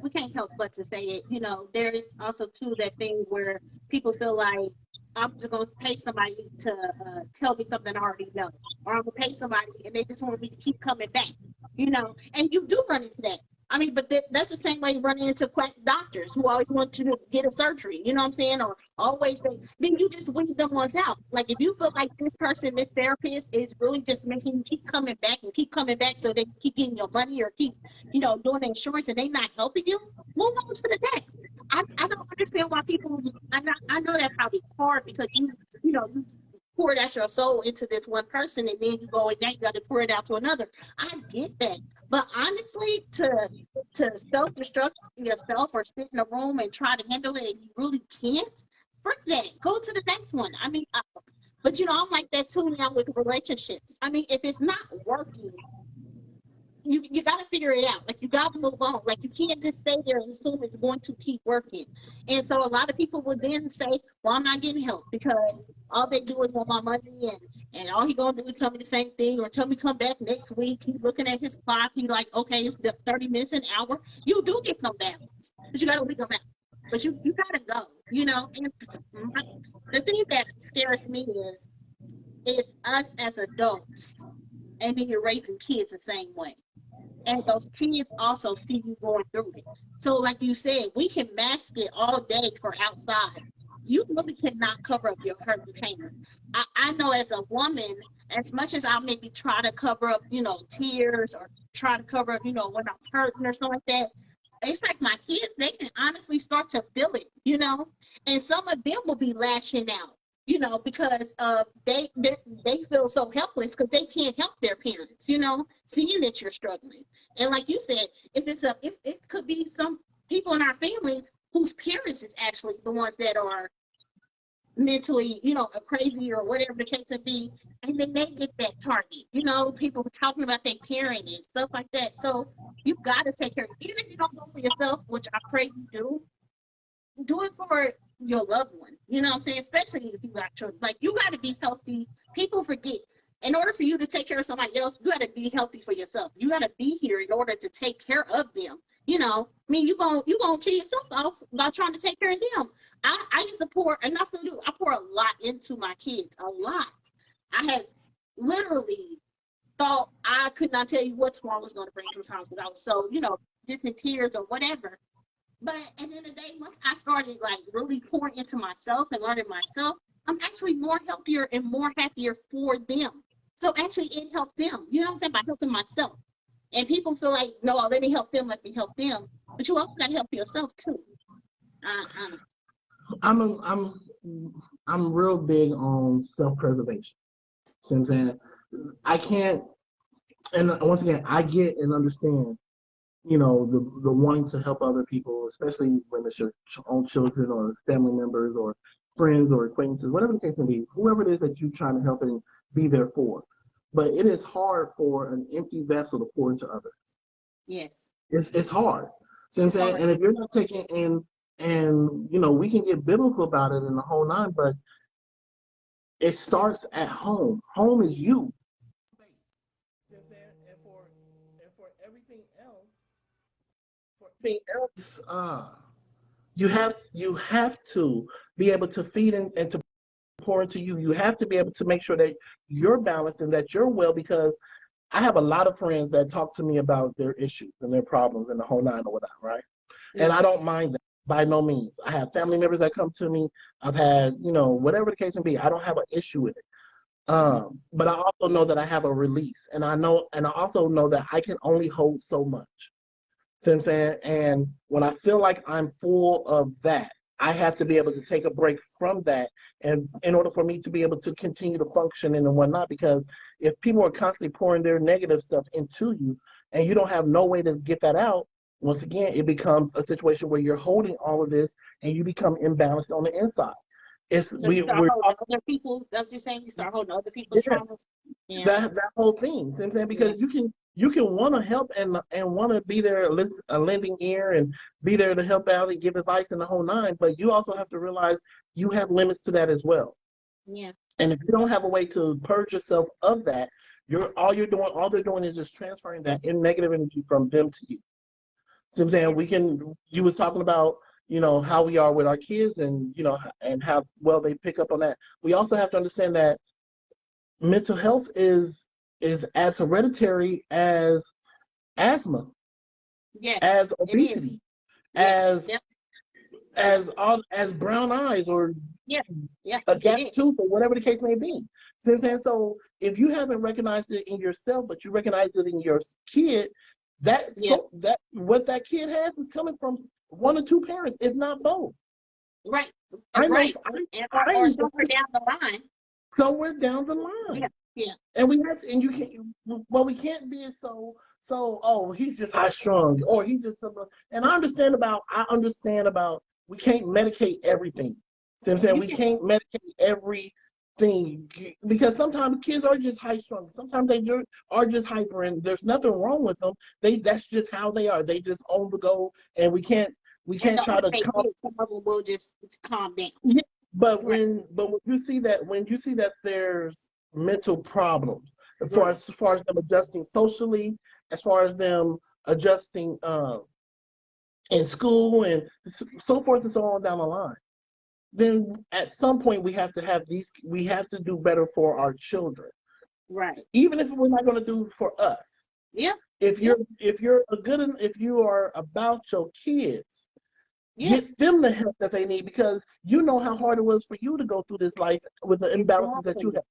we can't help but to say it. There is also too that thing where people feel like I'm just going to pay somebody to tell me something I already know, or I'm going to pay somebody and they just want me to keep coming back. And you do run into that. I mean, but that's the same way you run into quack doctors who always want you to get a surgery. You know what I'm saying? Or always then you just weed them ones out. Like if you feel like this person, this therapist is really just making you keep coming back so they keep getting your money or keep, doing the insurance and they not helping you, move on to the next. I don't understand why people I know that probably hard because you poured out your soul into this one person and then you go and now you got to pour it out to another. I get that. But honestly, to self-destruct yourself or sit in a room and try to handle it and you really can't, frick that. Go to the next one. I mean, but I'm like that too now with relationships. I mean, if it's not working, you got to figure it out. Like you got to move on. Like you can't just stay there and assume it's going to keep working. And so a lot of people would then say, "Well, I'm not getting help because all they do is want my money, and all he gonna do is tell me the same thing or tell me come back next week." He's looking at his clock. He's like, "Okay, it's 30 minutes an hour." You do get some balance, but you got to leave them out. But you got to go. And the thing that scares me is it's us as adults, and then you're raising kids the same way and those kids also see you going through it. So, like you said, we can mask it all day for outside. You really cannot cover up your hurt and pain. I know as a woman, as much as I maybe try to cover up, tears or try to cover up, when I'm hurting or something like that, it's like my kids, they can honestly start to feel it, and some of them will be lashing out. Because they feel so helpless because they can't help their parents. Seeing that you're struggling, and like you said, if it could be some people in our families whose parents is actually the ones that are mentally, crazy or whatever the case may be, and then they get that target. People talking about their parent and stuff like that. So you got to take care. Even if you don't go for yourself, which I pray you do it for your loved one. You know what I'm saying? Especially if you got children. Like you got to be healthy. People forget. in order for you to take care of somebody else, you got to be healthy for yourself. You got to be here in order to take care of them. You know, I mean, you gonna kill yourself off by trying to take care of them. I used to pour, and I still do. I pour a lot into my kids, a lot. I have literally thought I could not tell you what tomorrow was going to bring sometimes because I was so, just in tears or whatever. But at the end of the day, once I started like really pouring into myself and learning myself, I'm actually more healthier and more happier for them. So actually it helped them, you know what I'm saying, by helping myself. And people feel like, no, let me help them. But you also got to help yourself too. I'm real big on self-preservation. See what I'm saying? I can't, and once again, I get and understand, the wanting to help other people, especially when it's your own children or family members or friends or acquaintances, whatever the case may be, whoever it is that you're trying to help and be there for. But it is hard for an empty vessel to pour into others. Yes. It's hard. See what I'm saying? And if you're not taking in, and we can get biblical about it in the whole nine, but it starts at home. Home is you. And for everything else, you have to be able to feed and to pour into you. You have to be able to make sure that you're balanced and that you're well, because I have a lot of friends that talk to me about their issues and their problems and the whole nine or whatever, right? Yeah. And I don't mind that by no means. I have family members that come to me. I've had, whatever the case may be. I don't have an issue with it. But I also know that I have a release, and I also know that I can only hold so much. See what I'm saying? And when I feel like I'm full of that, I have to be able to take a break from that, and in order for me to be able to continue to function and whatnot, because if people are constantly pouring their negative stuff into you and you don't have no way to get that out, once again, it becomes a situation where you're holding all of this and you become imbalanced on the inside. We're other people. That's what you're saying. You start holding other people's traumas. Yeah. That whole thing. See what I'm saying? Because you can want to help and want to be there, a lending ear, and be there to help out and give advice in the whole nine. But you also have to realize you have limits to that as well. Yeah. And if you don't have a way to purge yourself of that, all they're doing is just transferring that negative energy from them to you. See what I'm saying? You was talking about, how we are with our kids and, and how well they pick up on that. We also have to understand that mental health is as hereditary as asthma, as obesity, as brown eyes or a gap tooth or whatever the case may be. See what I'm saying? So if you haven't recognized it in yourself, but you recognize it in your kid, that what that kid has is coming from one or two parents, if not both. Right. Or somewhere down the line. Somewhere down the line. Yeah. And we have to, and you can't. Well, we can't be so. Oh, he's just high strung, or he's just. And I understand about. We can't medicate everything. See what I'm saying? We can't medicate everything, because sometimes kids are just high strung. Sometimes they are just hyper, and there's nothing wrong with them. That's just how they are. They just on the go, and we can't try to. Some of them will just calm down. Yeah. But when you see that there's mental problems, as far as them adjusting socially, as far as them adjusting in school and so forth and so on down the line, then at some point we have to do better for our children. Right. Even if we're not going to do for us. Yeah. If you are about your kids, get them the help that they need, because you know how hard it was for you to go through this life with the imbalances that you have.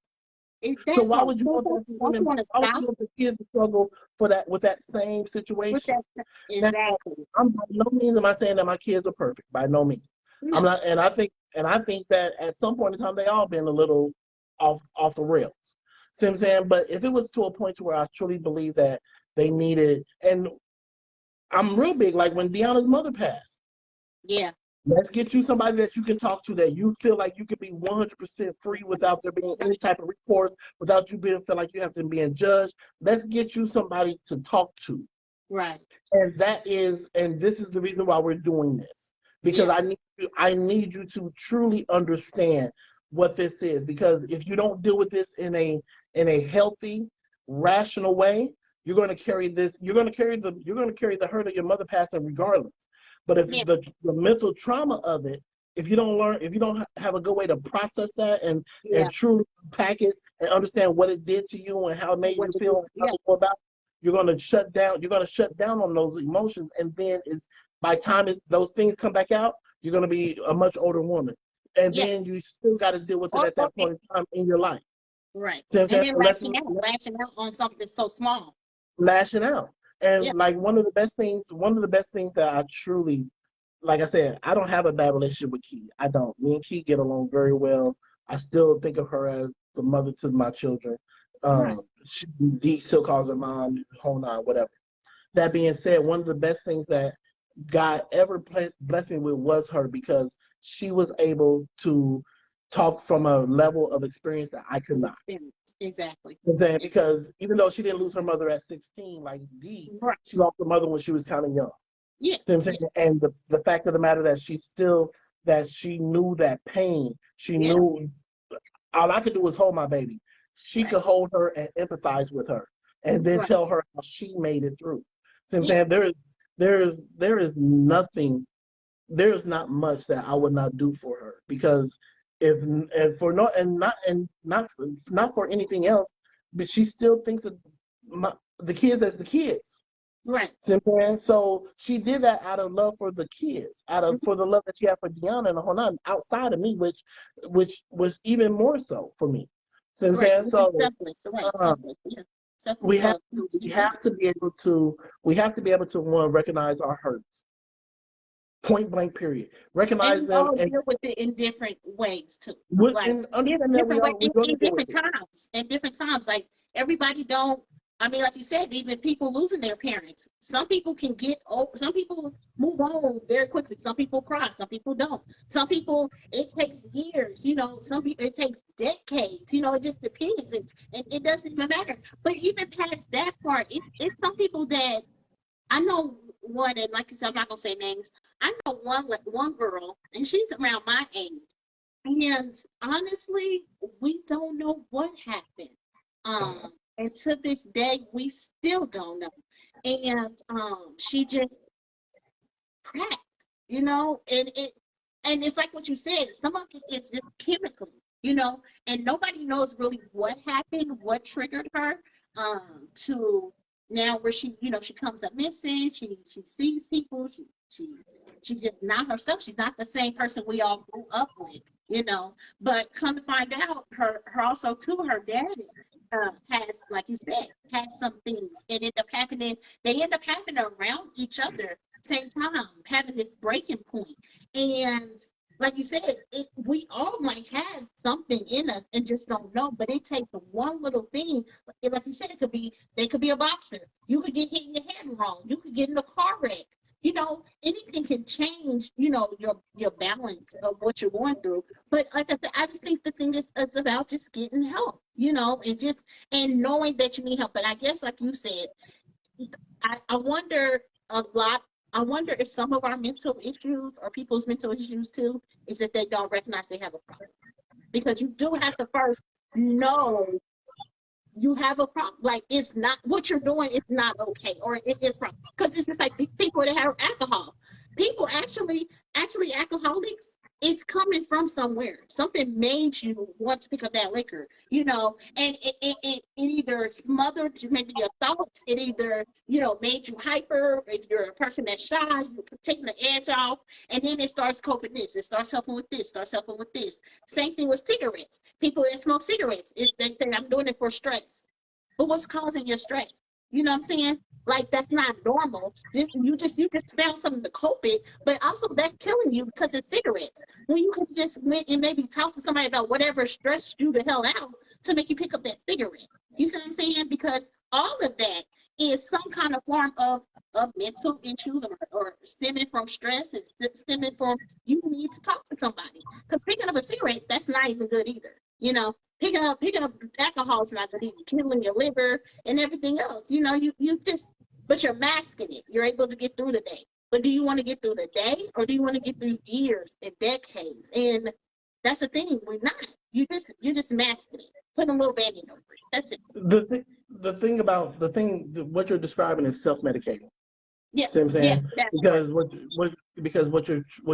Exactly. So why would you want the kids to struggle with that same situation? Exactly. By no means am I saying that my kids are perfect. By no means. I'm not, and I think that at some point in time they all been a little off the rails. See what I'm saying? But if it was to a point to where I truly believe that they needed, and I'm real big, like when Deanna's mother passed. Yeah. Let's get you somebody that you can talk to, that you feel like you could be 100% free without there being any type of recourse, without you feel like you have to be judged. Let's get you somebody to talk to. Right. And this is the reason why we're doing this, because I need you to truly understand what this is, because if you don't deal with this in in a healthy, rational way, you're going to carry this. You're going to carry the hurt of your mother passing regardless. But if the mental trauma of it, if you don't have a good way to process that and truly pack it and understand what it did to you and how it made you feel and how to go about, you're going to shut down. You're going to shut down on those emotions, and then by the time those things come back out, you're going to be a much older woman, and then you still got to deal with it at that point in time in your life. Right. And then lashing out on something so small. Lashing out. And like one of the best things that I truly, like I said, I don't have a bad relationship with Key. I don't. Me and Key get along very well. I still think of her as the mother to my children. She still calls her mom, whole nine, whatever. That being said, one of the best things that God ever blessed me with was her, because she was able to talk from a level of experience that I could not. Exactly. Because even though she didn't lose her mother at 16, like Dee, she lost her mother when she was kind of young. Yeah. And the fact of the matter that she knew that pain. She knew all I could do was hold my baby. She could hold her and empathize with her, and then tell her how she made it through. So I'm saying there is nothing, there is not much that I would not do for her, because if for no and not for anything else, but she still thinks of the kids as the kids. Right. So she did that out of love for the kids, for the love that she had for Deanna and the whole nine, outside of me, which was even more so for me. So we have to be able to one, recognize our hurts. Point blank, period. Recognize them and deal with it in different ways too. In different times. Like everybody don't. I mean, like you said, even people losing their parents. Some people can get old. Some people move on very quickly. Some people cry. Some people don't. Some people, it takes years. Some people, it takes decades. It just depends, and it doesn't even matter. But even past that part, it's some people that I know one, and like I said, I'm not gonna say names. I know one girl, and she's around my age. And honestly, we don't know what happened. And to this day, we still don't know. And she just cracked, and it's like what you said. Some of it's just chemical, and nobody knows really what happened, what triggered her to now where she comes up missing. She sees people. She's just not herself. She's not the same person we all grew up with, But come to find out, her also too, her daddy has, like you said, has some things, and they end up happening around each other, same time, having this breaking point. And like you said, we all might have something in us and just don't know, but it takes one little thing. Like you said, they could be a boxer. You could get hit in your head wrong. You could get in a car wreck. Anything can change, your balance of what you're going through. But like I said, I just think the thing is, it's about just getting help, and knowing that you need help. But I guess, like you said, I wonder a lot. I wonder if some of our mental issues, or people's mental issues too, is that they don't recognize they have a problem. Because you do have to first know you have a problem. Like, it's not what you're doing is not okay, or it is wrong. Because it's just like people that have alcohol. People actually alcoholics, it's coming from somewhere. Something made you want to pick up that liquor, and it either smothered maybe your thoughts. It either, made you hyper. If you're a person that's shy, you're taking the edge off, and then it starts coping this. It starts helping with this, starts helping with this. Same thing with cigarettes. People that smoke cigarettes, they say, I'm doing it for stress. But what's causing your stress? You know what I'm saying? Like, that's not normal. You just found something to cope it, but also that's killing you because it's cigarettes. When you could just maybe talk to somebody about whatever stressed you the hell out to make you pick up that cigarette. You see what I'm saying? Because all of that is some kind of form of mental issues, or stemming from stress, and stemming from you need to talk to somebody. Because picking up a cigarette, that's not even good either. Picking up alcohol is not good either. Killing your liver and everything else. But you're masking it. You're able to get through the day. But do you want to get through the day, or do you want to get through years and decades? And that's the thing. We're not. You're just masking it, putting a little band-aid over it. That's it. What you're describing is self-medicating. Yeah. See what I'm Yeah. saying? That's right. Because what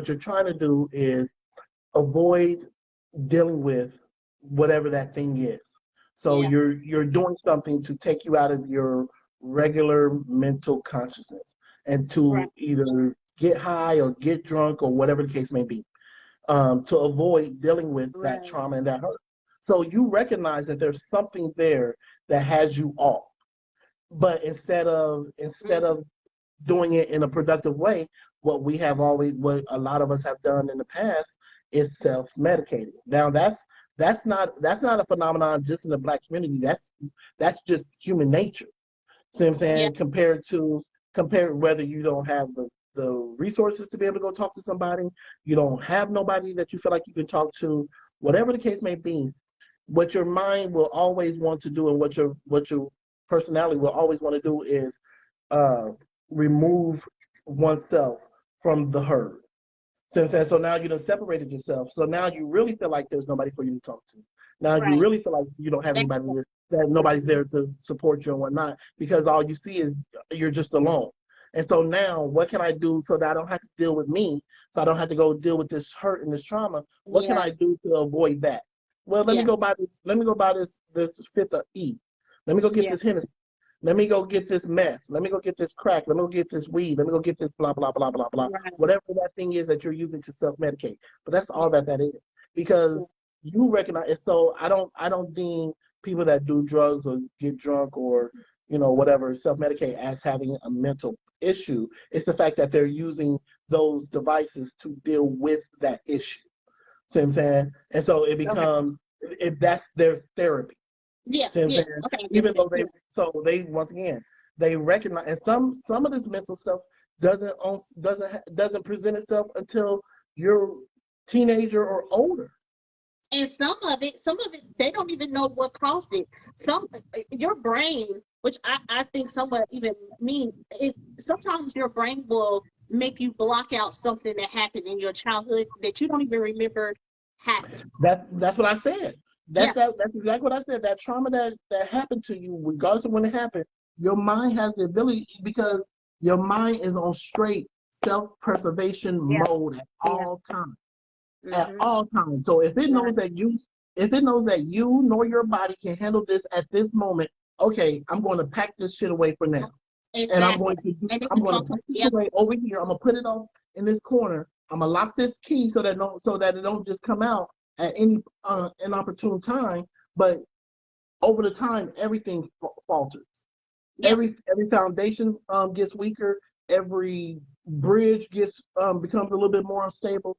you're trying to do is avoid dealing with whatever that thing is. So Yeah. you're doing something to take you out of your regular mental consciousness and Right. to either get high or get drunk or whatever the case may be, to avoid dealing with that Right. trauma and that hurt. So you recognize that there's something there that has you off, but instead Mm-hmm. of doing it in a productive way, what a lot of us have done in the past is self-medicating. Now that's not a phenomenon just in the Black community. That's just human nature. See what I'm Yeah. saying? Compared whether you don't have the resources to be able to go talk to somebody, you don't have nobody that you feel like you can talk to, whatever the case may be, what your mind will always want to do and what your personality will always want to do is uh, remove oneself from the herd. So I'm saying, so now you done separated yourself. So now you really feel like there's nobody for you to talk to. Now you Right. really feel like you don't have That's anybody that nobody's there to support you and whatnot because all you see is you're just alone. And so now, what can I do so that I don't have to deal with me? So I don't have to go deal with this hurt and this trauma. What can yeah. I do to avoid that? Well, let me Yeah. go buy this. Let me go buy this fifth of E. Let me go get Yeah. this Hennessy. Let me go get this meth. Let me go get this crack. Let me go get this weed. Let me go get this blah blah blah blah blah. Right. Whatever that thing is that you're using to self-medicate. But that's Yeah. all that is. Because you recognize it. So I don't deem people that do drugs or get drunk or whatever self-medicate as having a mental issue. It's the fact that they're using those devices to deal with that issue. See what I'm saying? And so it Okay. becomes if that's their therapy. Yeah. See what I'm Yeah. saying? Okay. I get Even that. though Yeah. they once again they recognize, and some of this mental stuff doesn't present itself until you're teenager or older. And some of it, they don't even know what caused it. Your brain, which I think somewhat even mean it. Sometimes your brain will make you block out something that happened in your childhood that you don't even remember happened. That's what I said. Yeah. That's exactly what I said. That trauma that happened to you, regardless of when it happened, your mind has the ability because your mind is on straight self-preservation Yeah. mode at Yeah. all times. At Mm-hmm. all times. So Right. if it knows that you nor your body can handle this at this moment, okay, I'm going to pack this shit away for now. And Exactly. And then I'm it's going to gonna put come. this Yep. away over here. I'm going to put it off in this corner. I'm going to lock this key so that it don't just come out at any inopportune time. But over the time, everything falters. Yep. Every foundation gets weaker. Every bridge becomes a little bit more unstable.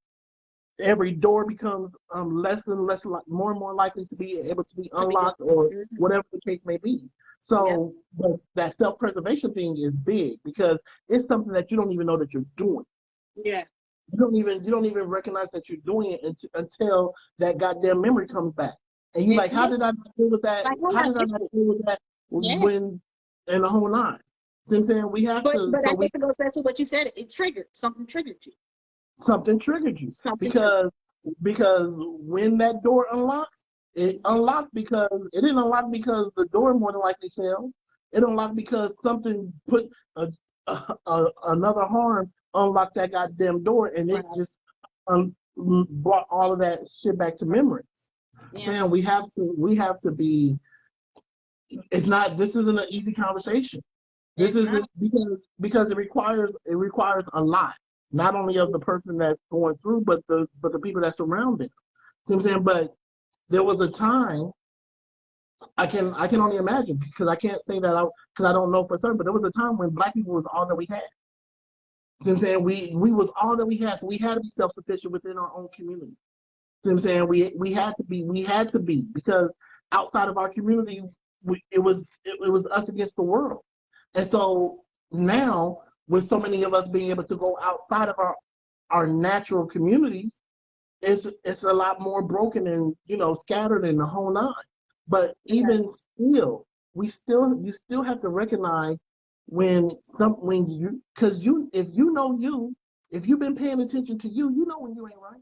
Every door becomes less and less, more and more likely to be able to be To be unlocked or mm-hmm. whatever the case may be. Yep. So, but that self-preservation thing is big because it's something that you don't even know that you're doing. Yeah. You don't even recognize that you're doing it until that goddamn memory comes back, and you're And like, how yeah, did I deal with that? like what How I did I did. not deal with that Yeah. when and the whole nine? See what I'm saying? We have to. But So I we guess it goes back to what you said. It triggered something. Triggered you. something triggered you Something triggered. because when that door unlocks, it unlocked because it didn't unlock because the door more than likely fell. It unlocked because something put another harm unlocked that goddamn door, and Right. it just brought all of that shit back to Right. memory. Yeah. Man, we have to be. It's not. This isn't an easy conversation. This It's isn't not. because it requires a lot, not only of the person that's going through, but the people that surround them. See what I'm saying? But there was a time I can only imagine because I can't say that because I don't know for certain. But there was a time when Black people was all that we had. See what I'm saying? We was all that we had, so we had to be self sufficient within our own community. See what I'm saying? We had to be because outside of our community, it was us against the world. And so now, with so many of us being able to go outside of our natural communities, it's a lot more broken and scattered in the whole nine. But Yeah. even still, you still have to recognize when you because if you've been paying attention to you know when you ain't right.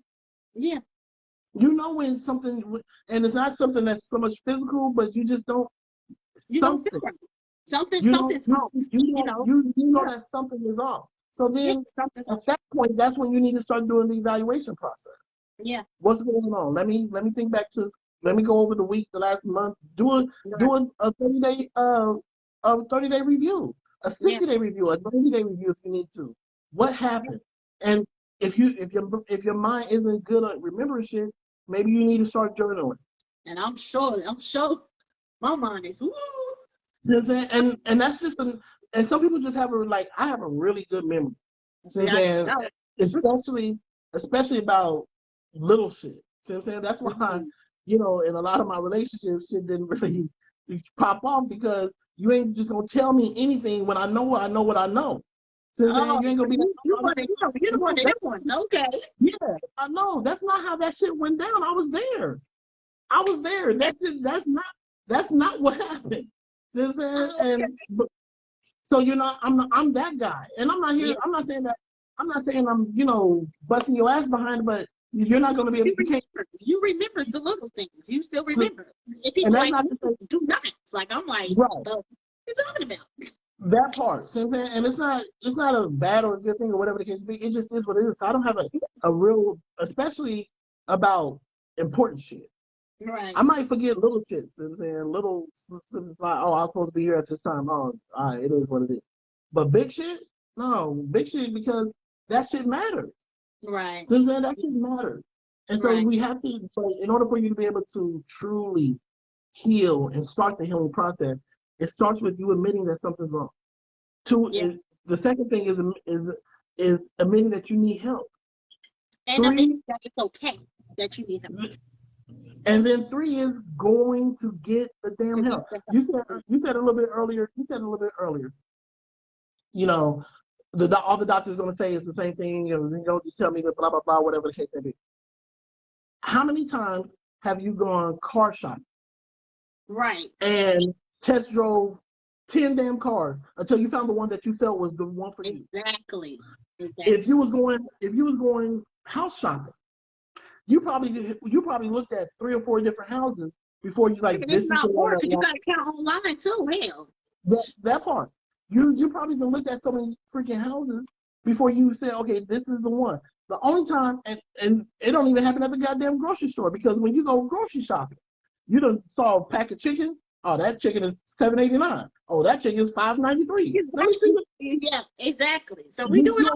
Yeah. You know when something and it's not something that's so much physical, but you just don't. You don't feel right. Something's wrong. You know that something is off. So then at that point, that's when you need to start doing the evaluation process. Yeah. What's going on? Let me think back to. Let me go over the week, the last month. Do a 30-day 30-day review, a 60-day review, a 90-day review if you need to. What happened? And if your mind isn't good at remembering shit, maybe you need to start journaling. And I'm sure my mind is woo. You know what I'm saying? And that's just and some people just have I have a really good memory. You know what I'm saying? Especially about little shit. See what I'm saying? That's why, in a lot of my relationships, shit didn't really pop off because you ain't just gonna tell me anything when I know what I know. See what I'm saying? You ain't gonna be that one. Okay. Yeah, I know. That's not how that shit went down. I was there. That's it. That's not what happened. See what I'm saying? So I'm that guy, and I'm not here. Yeah. I'm not saying I'm busting your ass behind it, but you're not going to be able to. You remember the little things. You still remember. And people do not. I'm like, right. What you talking about? That part, and it's not a bad or a good thing or whatever the case be. It just is what it is. So I don't have a real, especially about important shit. Right. I might forget little shit. You know what I'm saying? Little, it's like, oh, I was supposed to be here at this time. Oh, all right, it is what it is. But big shit? No, big shit because that shit matters. Right. So I'm saying that shit matters. And so we have to, in order for you to be able to truly heal and start the healing process, it starts with you admitting that something's wrong. The second thing is admitting that you need help. And admitting that it's okay that you need help. And then 3 is going to get the damn help. You said a little bit earlier. All the doctor's going to say is the same thing. Just tell me that blah blah blah, whatever the case may be. How many times have you gone car shopping? Right. And test drove 10 damn cars until you found the one that you felt was the one for you. Exactly. If you was going house shopping, you probably looked at 3 or 4 different houses before you this is the one. You got to count online too. Hell, that part. You probably been looked at so many freaking houses before you say, okay, this is the one. The only time, and it don't even happen at the goddamn grocery store, because when you go grocery shopping, you done saw a pack of chicken. Oh, that chicken is $7.89. Oh, that chicken is $5.93. Let me see. Yeah, exactly. So we do it.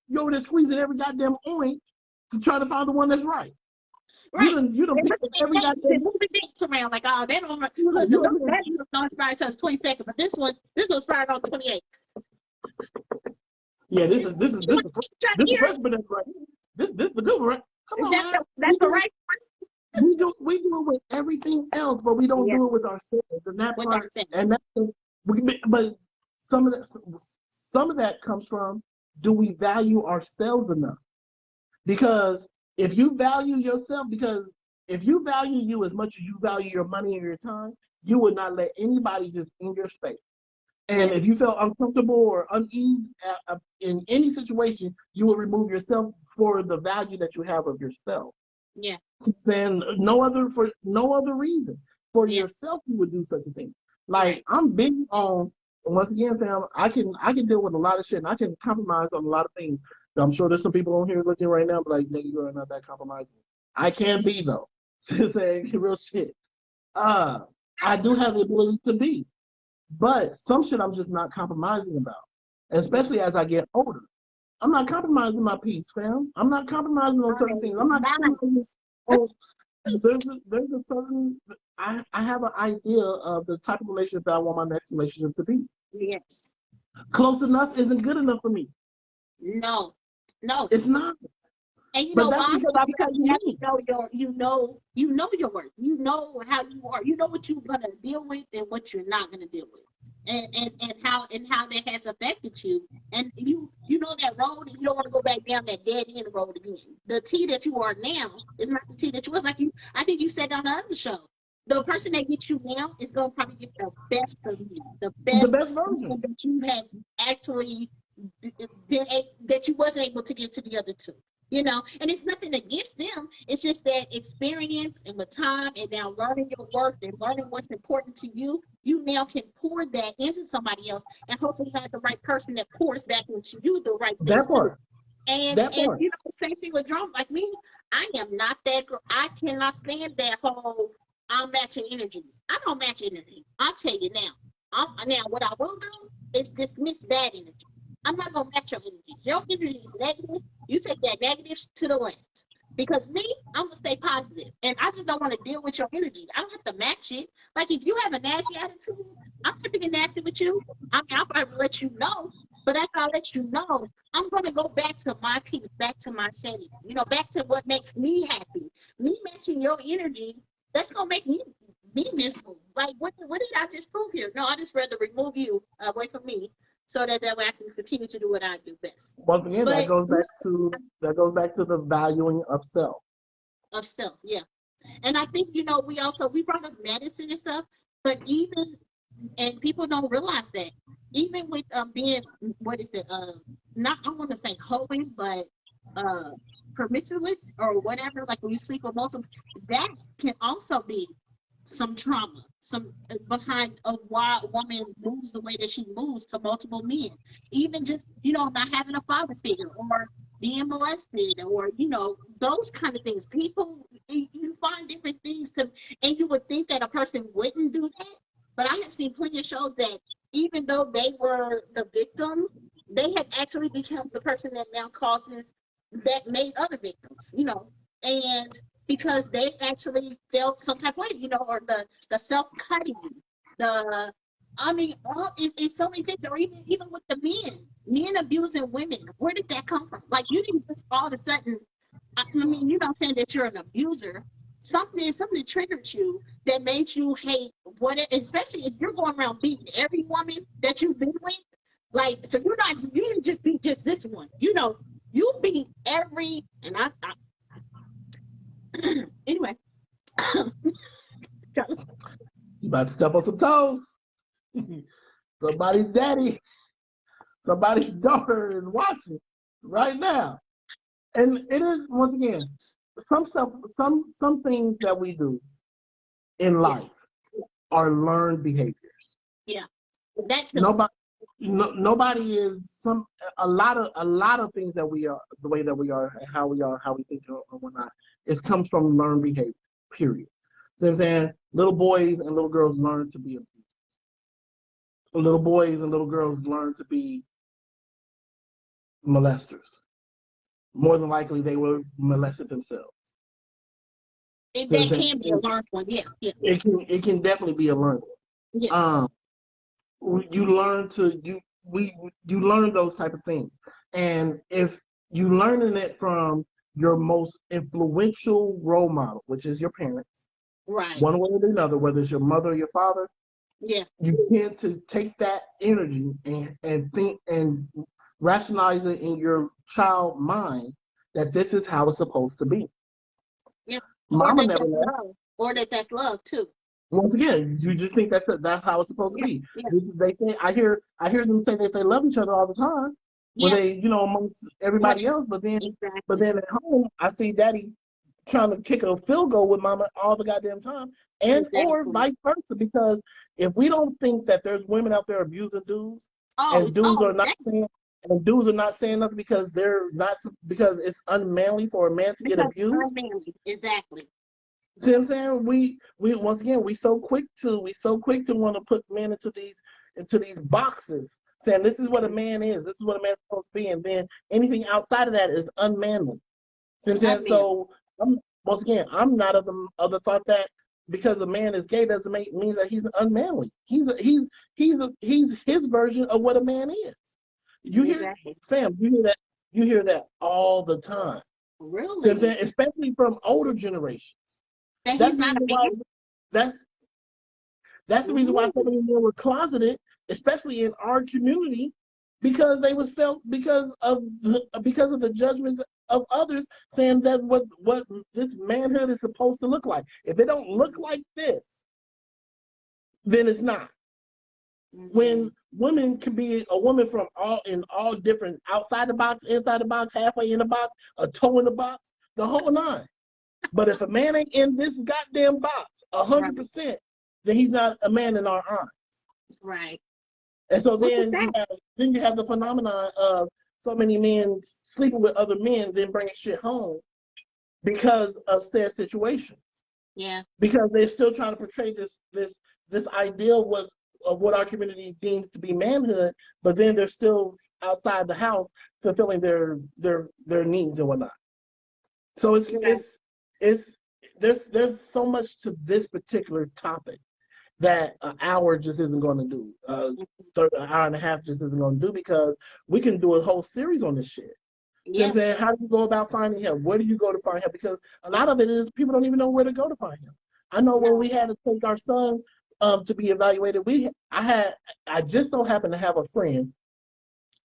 You over there squeezing every goddamn orange to try to find the one that's right. Right. You done picked every goddamn moving dates around like, oh, that don't start until the 22nd, but this one started on 28th. Yeah, this is the first banana right here. This the good one, right? Come on, that's the right one. We do it with everything else, but we don't do it with ourselves. And that part, but some of that comes from, do we value ourselves enough? Because if you value yourself, if you value you as much as you value your money and your time, you would not let anybody just in your space. And if you felt uncomfortable or uneasy in any situation, you would remove yourself for the value that you have of yourself. Yeah. Then no other reason. For yourself, you would do such a thing. Like, I'm big on, once again, fam, I can deal with a lot of shit, and I can compromise on a lot of things. I'm sure there's some people on here looking right now, but like, nigga, you're not that compromising. I can be, though. Saying real shit. I do have the ability to be. But some shit I'm just not compromising about, especially as I get older. I'm not compromising my peace, fam. I'm not compromising on certain things. I'm not compromising on. There's a certain. I have an idea of the type of relationship that I want my next relationship to be. Yes. Close enough isn't good enough for me. No, it's not. And you know why? Because you know your worth. You know how you are. You know what you're gonna deal with and what you're not gonna deal with, and how that has affected you. And you know that road, and you don't want to go back down that dead end road again. The T that you are now is not the T that you was. Like you, I think you said on the other show. The person that gets you now is gonna probably get the best of you, the best version that you had actually been that you wasn't able to give to the other two. you know, and it's nothing against them. It's just that experience and with time and now learning your worth and learning what's important to you, you now can pour that into somebody else and hopefully have the right person that pours back into you the right things That too. part. And That part. you know, same thing with drama. Like me, I am not that girl. I cannot stand that whole I'm matching energies. I don't match energy. I'll tell you now. Now what I will do is dismiss bad energy. I'm not gonna match your energies. Your energy is negative. You take that negative to the left. Because me, I'm gonna stay positive, and I just don't want to deal with your energy. I don't have to match it. Like if you have a nasty attitude, I'm not being nasty with you. I mean, I'll probably let you know, but after I let you know, I'm gonna go back to my peace, back to my sanity. You know, back to what makes me happy. Me matching your energy, that's gonna make me miserable. Like what did I just prove here? No, I just rather remove you away from me so that way I can continue to do what I do best. Once again, But that goes back to the valuing of self. of self, yeah. And I think, you know, we brought up medicine and stuff, but even and people don't realize that even with being what is it not I want to say hoeing, but uh promiscuous or whatever, like when you sleep with multiple, that can also be some trauma, some behind of why a woman moves the way that she moves to multiple men. Even just, you know, not having a father figure or being molested or, you know, those kind of things. People, you find different things to, and you would think that a person wouldn't do that. But I have seen plenty of shows that even though they were the victim, they had actually become the person that now causes, that made other victims, you know, and because they actually felt some type of way, you know, or the self-cutting, the I mean, it's so many things, or even with the men abusing women. Where did that come from? Like you didn't just all of a sudden. I mean, you're not saying that you're an abuser. Something triggered you that made you hate what, especially if you're going around beating every woman that you've been with. Like, so you didn't just beat just this one. You know, you beat every, and I anyway. You about to step on some toes. Somebody's daddy, somebody's daughter is watching right now. And it is, once again, some things that we do in life are learned behaviors. Yeah, that too. Nobody is a lot of things that we are the way that we are and how we think or whatnot. It comes from learned behavior. Period. See what I'm saying? Little boys and little girls learn to be abused. Little boys and little girls learn to be molesters. More than likely, they were molested themselves. That can be a learned one. Yeah. It can definitely be a learned one. Yeah. You learn you learn those type of things, and if you learning it from your most influential role model, which is your parents, right, one way or another, whether it's your mother or your father, yeah, you tend to take that energy and think and rationalize it in your child mind that this is how it's supposed to be. Yeah, Mama never left. Or that's love too. Once again, you just think that's how it's supposed to be. Yeah. They say I hear them say that they love each other all the time. When they, you know, amongst everybody else, but then at home I see daddy trying to kick a field goal with mama all the goddamn time, and or vice versa. Because if we don't think that there's women out there abusing dudes, and dudes are not saying nothing because they're not, because it's unmanly for a man to get abused. Unmanly. Exactly. See what I'm saying? We once again we so quick to want to put men into these boxes, saying this is what a man is, this is what a man's supposed to be, and then anything outside of that is unmanly. See what I'm saying? So once again, I'm not of the thought that because a man is gay doesn't mean that he's unmanly. He's his version of what a man is. You hear, fam? You hear that all the time. Really? See what I'm saying? Especially from older generations. That's the reason why. That's the reason why so many men were closeted, especially in our community, because they was felt because of the judgments of others, saying that what this manhood is supposed to look like. If it don't look like this, then it's not. when women can be a woman from all different, outside the box, inside the box, halfway in the box, a toe in the box, the whole nine. But if a man ain't in this goddamn box 100%, then he's not a man in our eyes. Right. And so then you have the phenomenon of so many men sleeping with other men, then bringing shit home because of said situation. Yeah. Because they're still trying to portray this ideal of what our community deems to be manhood, but then they're still outside the house fulfilling their needs and whatnot. So there's so much to this particular topic that an hour just isn't going to do. An hour and a half just isn't going to do, because we can do a whole series on this shit. Yeah. You know what I'm saying? How do you go about finding help? Where do you go to find help? Because a lot of it is people don't even know where to go to find help. I know when we had to take our son to be evaluated, I just so happened to have a friend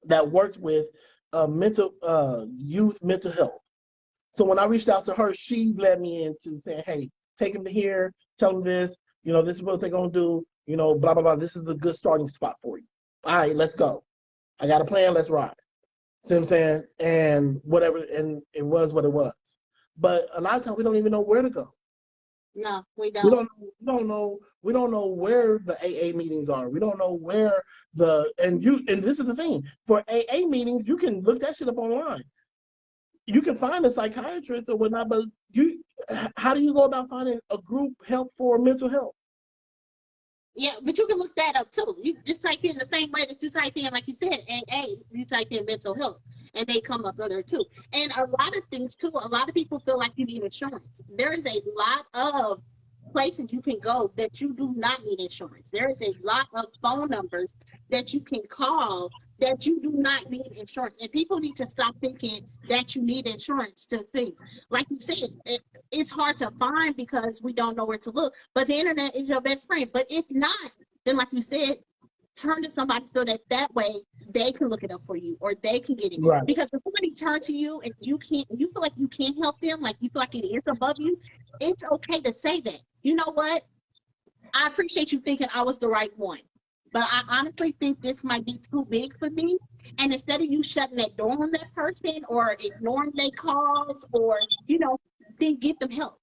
that worked with youth mental health. So when I reached out to her, she led me into saying, hey, take him to here, tell him this, this is what they're going to do, blah, blah, blah. This is a good starting spot for you. All right, let's go. I got a plan, let's ride. See what I'm saying? And whatever, and it was what it was. But a lot of times we don't even know where to go. No, we don't. We don't know where the AA meetings are. We don't know where and this is the thing. For AA meetings, you can look that shit up online. You can find a psychiatrist or whatnot, but how do you go about finding a group help for mental health? Yeah, but you can look that up too. You just type in the same way that you type in, like you said, AA, you type in mental health, and they come up there too. And a lot of things too, a lot of people feel like you need insurance. There is a lot of places you can go that you do not need insurance. There is a lot of phone numbers that you can call that you do not need insurance. And people need to stop thinking that you need insurance to things. Like you said, it's hard to find because we don't know where to look. But the internet is your best friend. But if not, then like you said, turn to somebody so that way they can look it up for you, or they can get it. Right. Because if somebody turns to you and you feel like you can't help them, like you feel like it is above you, it's okay to say that. You know what? I appreciate you thinking I was the right one, but I honestly think this might be too big for me. And instead of you shutting that door on that person or ignoring their calls, or, then get them help.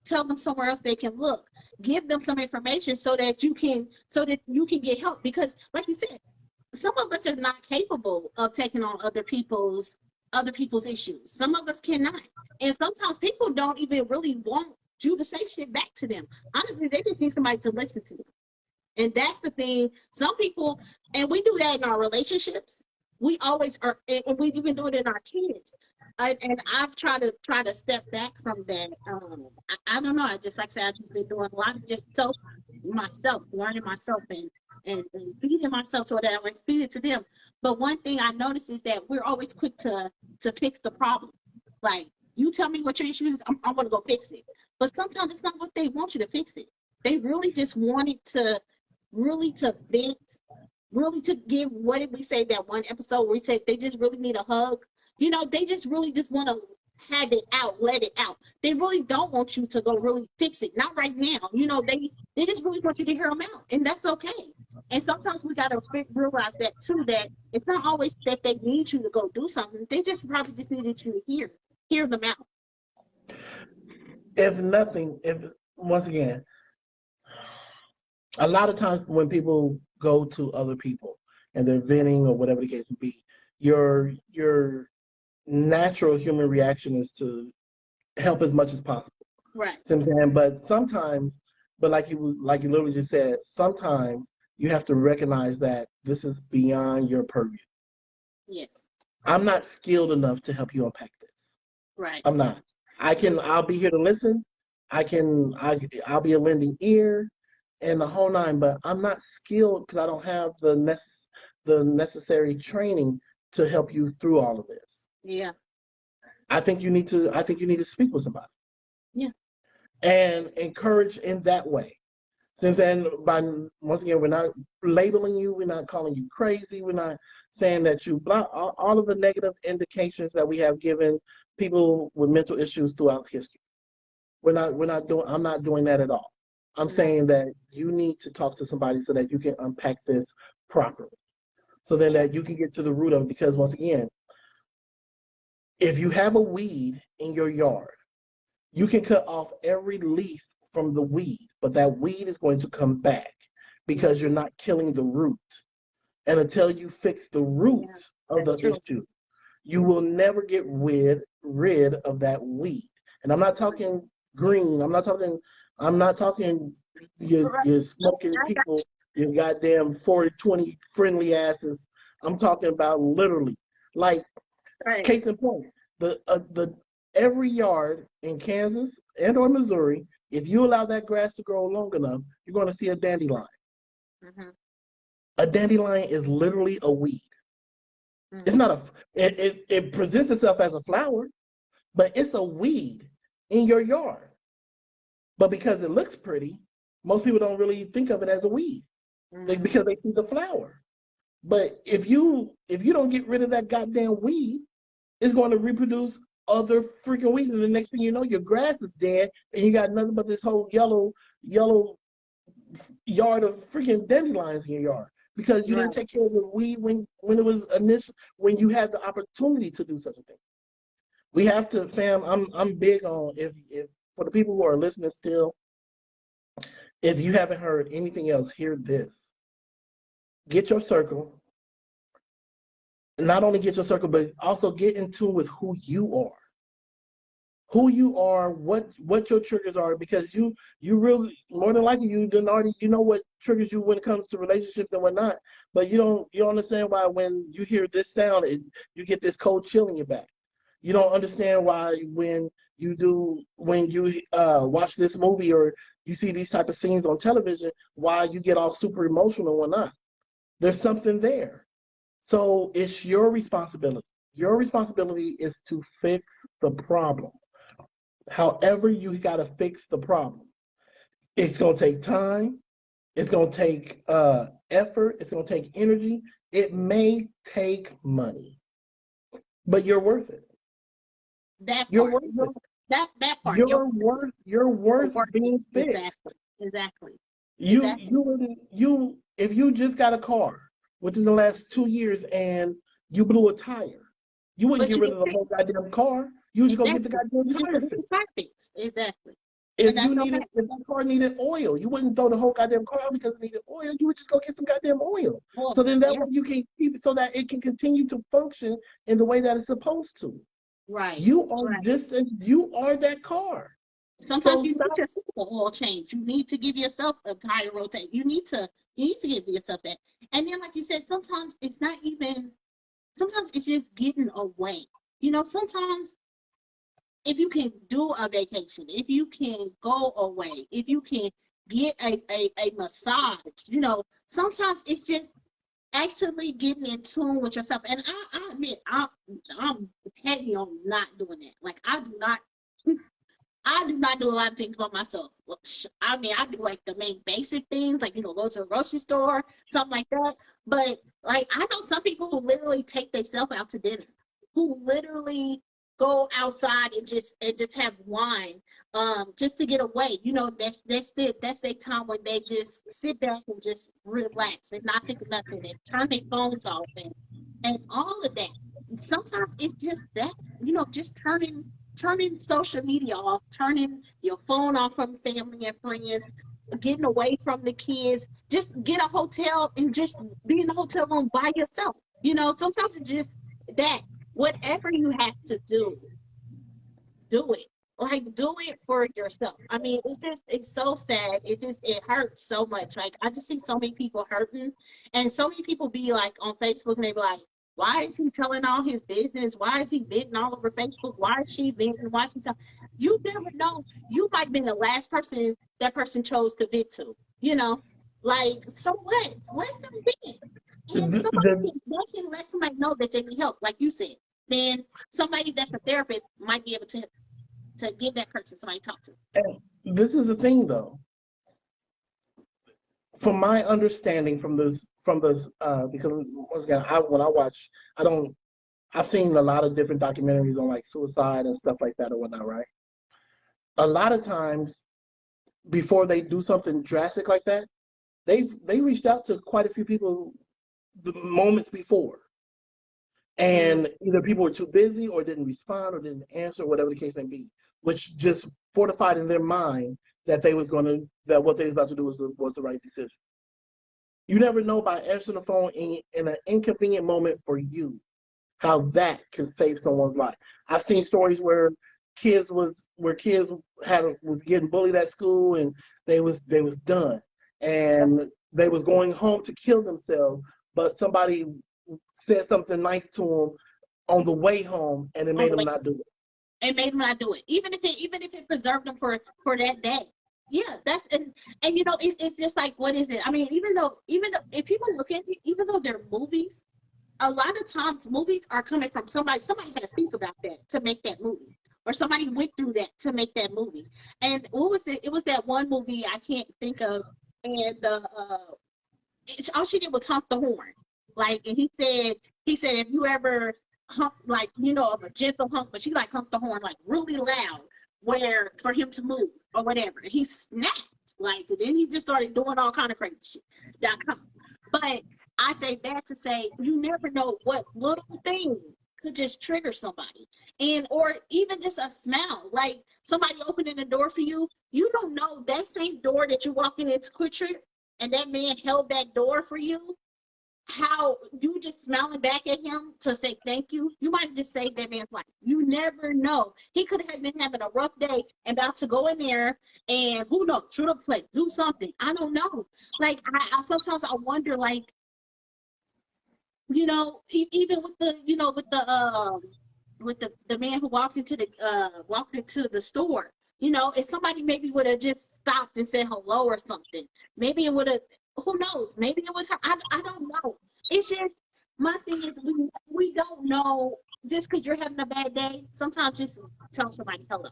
Tell them somewhere else they can look. Give them some information so that you can get help. Because like you said, some of us are not capable of taking on other people's issues. Some of us cannot. And sometimes people don't even really want you to say shit back to them. Honestly, they just need somebody to listen to them. And that's the thing. Some people, and we do that in our relationships. We always are, and we even do it in our kids. And I've tried to step back from that. I don't know. Like I said, I've just been doing a lot of just learning myself and feeding myself so that I can feed it to them. But one thing I noticed is that we're always quick to fix the problem. Like, you tell me what your issue is, I'm going to go fix it. But sometimes it's not what they want you to fix it. They really just wanted to vent, really to give, what did we say that one episode where we said they just really need a hug? They just really just want to have it out, let it out. They really don't want you to go really fix it. Not right now. They just really want you to hear them out, and that's okay. And sometimes we got to realize that too, that it's not always that they need you to go do something. They just probably just needed you to hear them out. Once again, a lot of times when people go to other people and they're venting or whatever the case may be, your natural human reaction is to help as much as possible. Right. See what I'm saying? But sometimes, like you literally just said, sometimes you have to recognize that this is beyond your purview. Yes. I'm not skilled enough to help you unpack this. Right. I'm not. I'll be here to listen. I'll be a lending ear and the whole nine, but I'm not skilled because I don't have the necessary training to help you through all of this. Yeah. I think you need to speak with somebody. Yeah. And encourage in that way. Since then, once again, we're not labeling you, we're not calling you crazy, we're not saying that you blah, all of the negative indications that we have given people with mental issues throughout history. I'm not doing that at all. I'm saying that you need to talk to somebody so that you can unpack this properly. So then that you can get to the root of it. Because once again, if you have a weed in your yard, you can cut off every leaf from the weed, but that weed is going to come back because you're not killing the root. And until you fix the root of the issue, you will never get rid of that weed. And I'm not talking green. I'm not talking your smoking people, your goddamn 40-20 friendly asses. I'm talking about literally, like, case in point, the every yard in Kansas and or Missouri, if you allow that grass to grow long enough, you're going to see a dandelion. A dandelion is literally a weed. It's not it presents itself as a flower, but it's a weed in your yard. But because it looks pretty, most people don't really think of it as a weed because they see the flower. But if you don't get rid of that goddamn weed, it's going to reproduce other freaking weeds. And the next thing you know, your grass is dead and you got nothing but this whole yellow yard of freaking dandelions in your yard. Because you didn't take care of the weed when it was when you had the opportunity to do such a thing. We have to, fam. I'm big on if for the people who are listening still. If you haven't heard anything else, hear this. Get your circle. Not only get your circle, but also get in tune with who you are. Who you are, what your triggers are, because you really, more than likely, you know what triggers you when it comes to relationships and whatnot, but you don't understand why when you hear this sound, you get this cold chill in your back. You don't understand why when you watch this movie or you see these type of scenes on television, why you get all super emotional and whatnot. There's something there. So it's your responsibility. Your responsibility is to fix the problem. However, you got to fix the problem. It's going to take time. It's going to take effort. It's going to take energy. It may take money, but you're worth it. You're worth it. That part. You're worth being fixed. Exactly. You if you just got a car within the last 2 years and you blew a tire, you wouldn't get rid of the whole goddamn car. You would go get the goddamn tire fixed. Exactly. If the car needed oil, you wouldn't throw the whole goddamn car out because it needed oil. You would just go get some goddamn oil. Well, so then that way you can keep it so that it can continue to function in the way that it's supposed to. Right. You are you are that car. Sometimes you need yourself an oil change. You need to give yourself a tire rotate. You need to give yourself that. And then, like you said, sometimes it's just getting away. Sometimes if you can do a vacation, if you can go away, if you can get a massage, sometimes it's just actually getting in tune with yourself. And I admit, I'm heavy on not doing that. Like, I do not do a lot of things by myself. I mean, I do like the main basic things, like, go to a grocery store, something like that. But like, I know some people who literally take themselves out to dinner, who literally go outside and just have wine, just to get away. That's their time when they just sit back and just relax and not think of nothing and turn their phones off and all of that. And sometimes it's just that, just turning social media off, turning your phone off from family and friends, getting away from the kids, just get a hotel and just be in the hotel room by yourself. Sometimes it's just that. Whatever you have to do it. Like, do it for yourself. I mean, it's so sad. It hurts so much. Like, I just see so many people hurting, and so many people be like on Facebook and they be like, why is he telling all his business? Why is he venting all over Facebook? Why is she venting? Why is she telling? You never know. You might be the last person that person chose to vent to. Like, so what? Let them vent. And somebody can let somebody know that they need help, like you said. Then somebody that's a therapist might be able to give that person somebody to talk to. And this is the thing, though. From my understanding, from this, because once again, I've seen a lot of different documentaries on like suicide and stuff like that or whatnot, right? A lot of times, before they do something drastic like that, they reached out to quite a few people the moments before. And either people were too busy or didn't respond or didn't answer, whatever the case may be, which just fortified in their mind that that what they was about to do was the right decision. You never know by answering the phone in an inconvenient moment for you how that can save someone's life. I've seen stories where kids was getting bullied at school and they was done and they was going home to kill themselves, but somebody said something nice to them on the way home and it made them not do it. It made them not do it, even if it preserved them for that day. Yeah, that's and you know it's just like, what is it? I mean, even though if people look at it, even though they're movies, a lot of times movies are coming from somebody's had to think about that to make that movie, or somebody went through that to make that movie. And what was it? It was that one movie I can't think of, and all she did was honk the horn, like, and he said if you ever honk, like, you know, of a gentle honk, but she like honked the horn like really loud, where for him to move or whatever. He snapped, like, and then he just started doing all kind of crazy shit. But I say that to say you never know what little thing could just trigger somebody, and or even just a smell, like somebody opening the door for you. You don't know that same door that you're walking into Quick Trip, and that man held that door for you. How you just smiling back at him to say thank you, you might just save that man's life. You never know. He could have been having a rough day and about to go in there and who knows, shoot up plate, do something. I don't know. Like I sometimes I wonder, like, you know, even with the, you know, with the man who walked into the store, you know, if somebody maybe would have just stopped and said hello or something, maybe it would have, who knows, maybe it was her. I don't know. It's just, my thing is we don't know. Just because you're having a bad day, sometimes just tell somebody hello,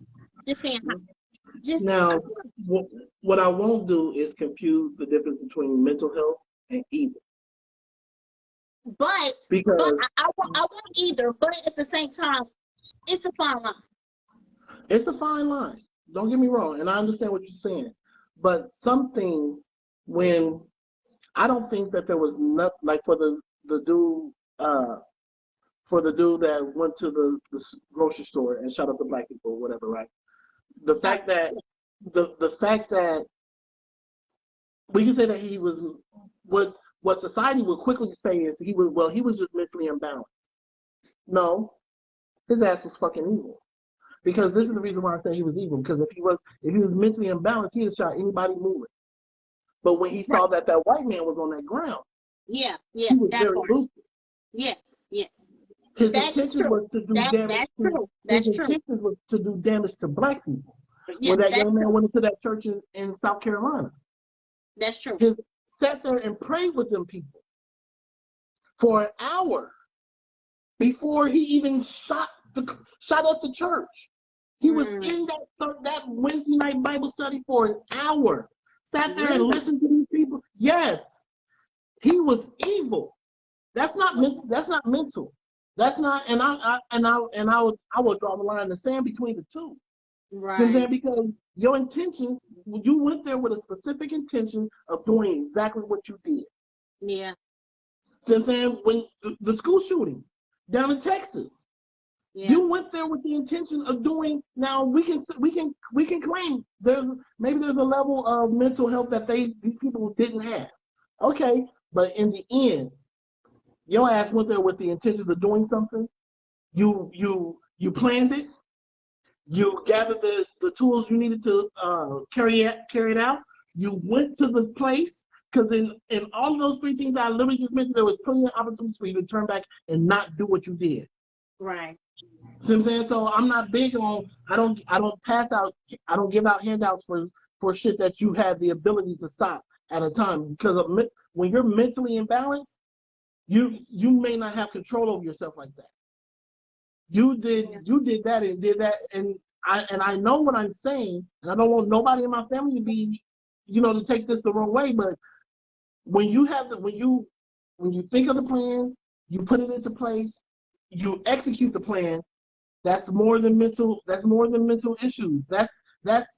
just saying hi. Just now what I won't do is confuse the difference between mental health and evil. But I won't either. But at the same time, it's a fine line. It's a fine line. Don't get me wrong, and I understand what you're saying. But some things, when I don't think that there was nothing like for the dude that went to the grocery store and shot up the black people or whatever, right? The fact that we can say that he was what society would quickly say is he was just mentally imbalanced. No, his ass was fucking evil. Because this is the reason why I say he was evil. Because if he was mentally imbalanced, he'd have shot anybody moving. But when he saw that white man was on that ground, he was very lucid. Yes. His intention was to do damage. His intention was to do damage to black people. When that young man went into that church in South Carolina. That's true. He sat there and prayed with them people for an hour before he even shot up the church. He was in that Wednesday night Bible study for an hour. Sat there and listened to these people. Yes, he was evil. That's not mental. That's not mental. That's not. And I would draw the line in the sand between the two. Right. You know what I'm saying? Because your intentions, you went there with a specific intention of doing exactly what you did. Yeah. You know what I'm saying? When the school shooting down in Texas, you went there with the intention of doing. Now we can claim there's a level of mental health that these people didn't have. Okay, but in the end, your ass went there with the intention of doing something. You planned it. You gathered the tools you needed to carry it out. You went to this place because in all of those three things I literally just mentioned, there was plenty of opportunities for you to turn back and not do what you did. Right. See what I'm saying? So I'm not big on. I don't pass out. I don't give out handouts for shit that you have the ability to stop at a time, because when you're mentally imbalanced, you may not have control over yourself like that. You did that and did that, and I know what I'm saying, and I don't want nobody in my family to be, to take this the wrong way. But when you think of the plan, you put it into place, you execute the plan. That's more than mental issues. That's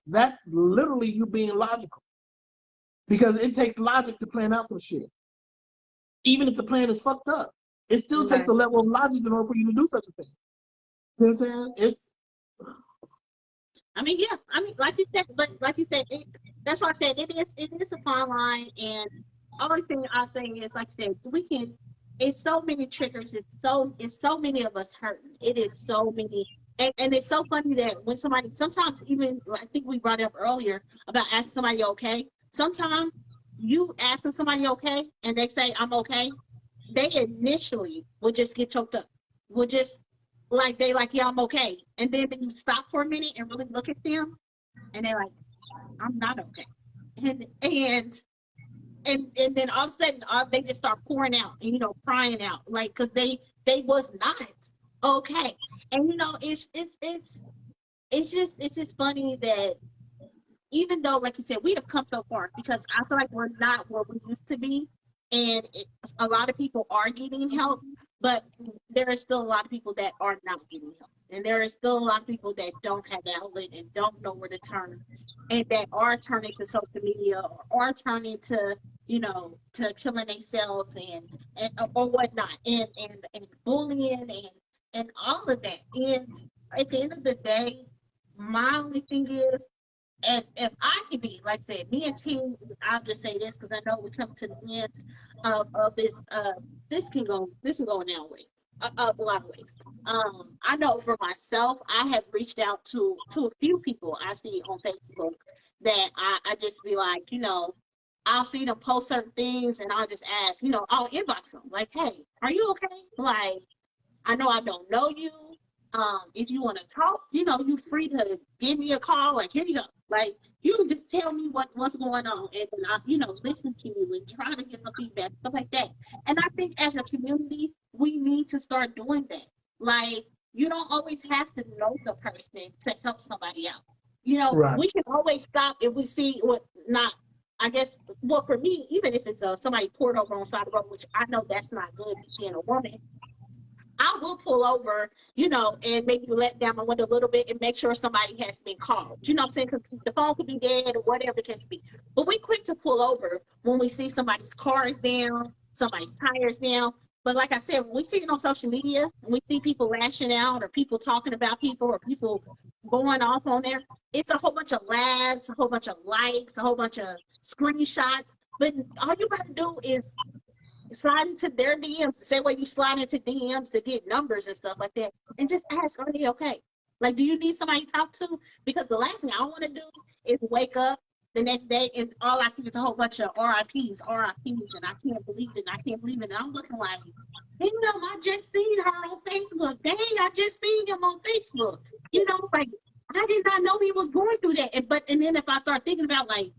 literally you being logical. Because it takes logic to plan out some shit. Even if the plan is fucked up, it still takes a level of logic in order for you to do such a thing. You know what I'm saying? I mean, yeah. I mean, like you said, that's why I said it is a fine line. And only thing I'll say is, like I said, it's so many triggers. It's so many of us hurting. It is so many. And it's so funny that when sometimes even, I think we brought up earlier about asking somebody okay. Sometimes you asking somebody okay and they say, I'm okay. They initially would just get choked up. Would just yeah, I'm okay. And then you stop for a minute and really look at them and they're like, I'm not okay. And then all of a sudden they just start pouring out and crying out, like, because they was not okay. And it's just funny that even though, like you said, we have come so far, because I feel like we're not where we used to be, and a lot of people are getting help, but there are still a lot of people that are not getting help, and there are still a lot of people that don't have the outlet and don't know where to turn, and that are turning to social media or are turning to to killing themselves and or whatnot, and bullying and all of that. And at the end of the day, my only thing is, if I can be, like I said, me and T, I'll just say this because I know we come to the end of this. This can go in our ways, a lot of ways. I know for myself, I have reached out to a few people I see on Facebook that I just be like, I'll see them post certain things and I'll just ask, I'll inbox them like, hey, are you okay? Like, I know I don't know you. If you want to talk, you free to give me a call. Like, here you go. Like, you can just tell me what's going on, and then I, listen to you and try to get some feedback, stuff like that. And I think as a community, we need to start doing that. Like, you don't always have to know the person to help somebody out. Right. We can always stop if we see what not. I guess, well, for me, even if it's somebody poured over on the side of the road, which I know that's not good being a woman, I will pull over, and maybe let down my window a little bit and make sure somebody has been called. You know what I'm saying? Because the phone could be dead or whatever the case be. But we quick to pull over when we see somebody's car is down, somebody's tires down. But like I said, when we see it on social media, and we see people lashing out or people talking about people or people going off on there, it's a whole bunch of laughs, a whole bunch of likes, a whole bunch of screenshots. But all you got to do is slide into their DMs, the same way you slide into DMs to get numbers and stuff like that, and just ask, are they okay? Like, do you need somebody to talk to? Because the last thing I want to do is wake up the next day and all I see is a whole bunch of RIPs, and I can't believe it, and I can't believe it. And I'm looking like, damn, I just seen her on Facebook. Dang, I just seen him on Facebook. Like, I did not know he was going through that. And then if I start thinking about, like,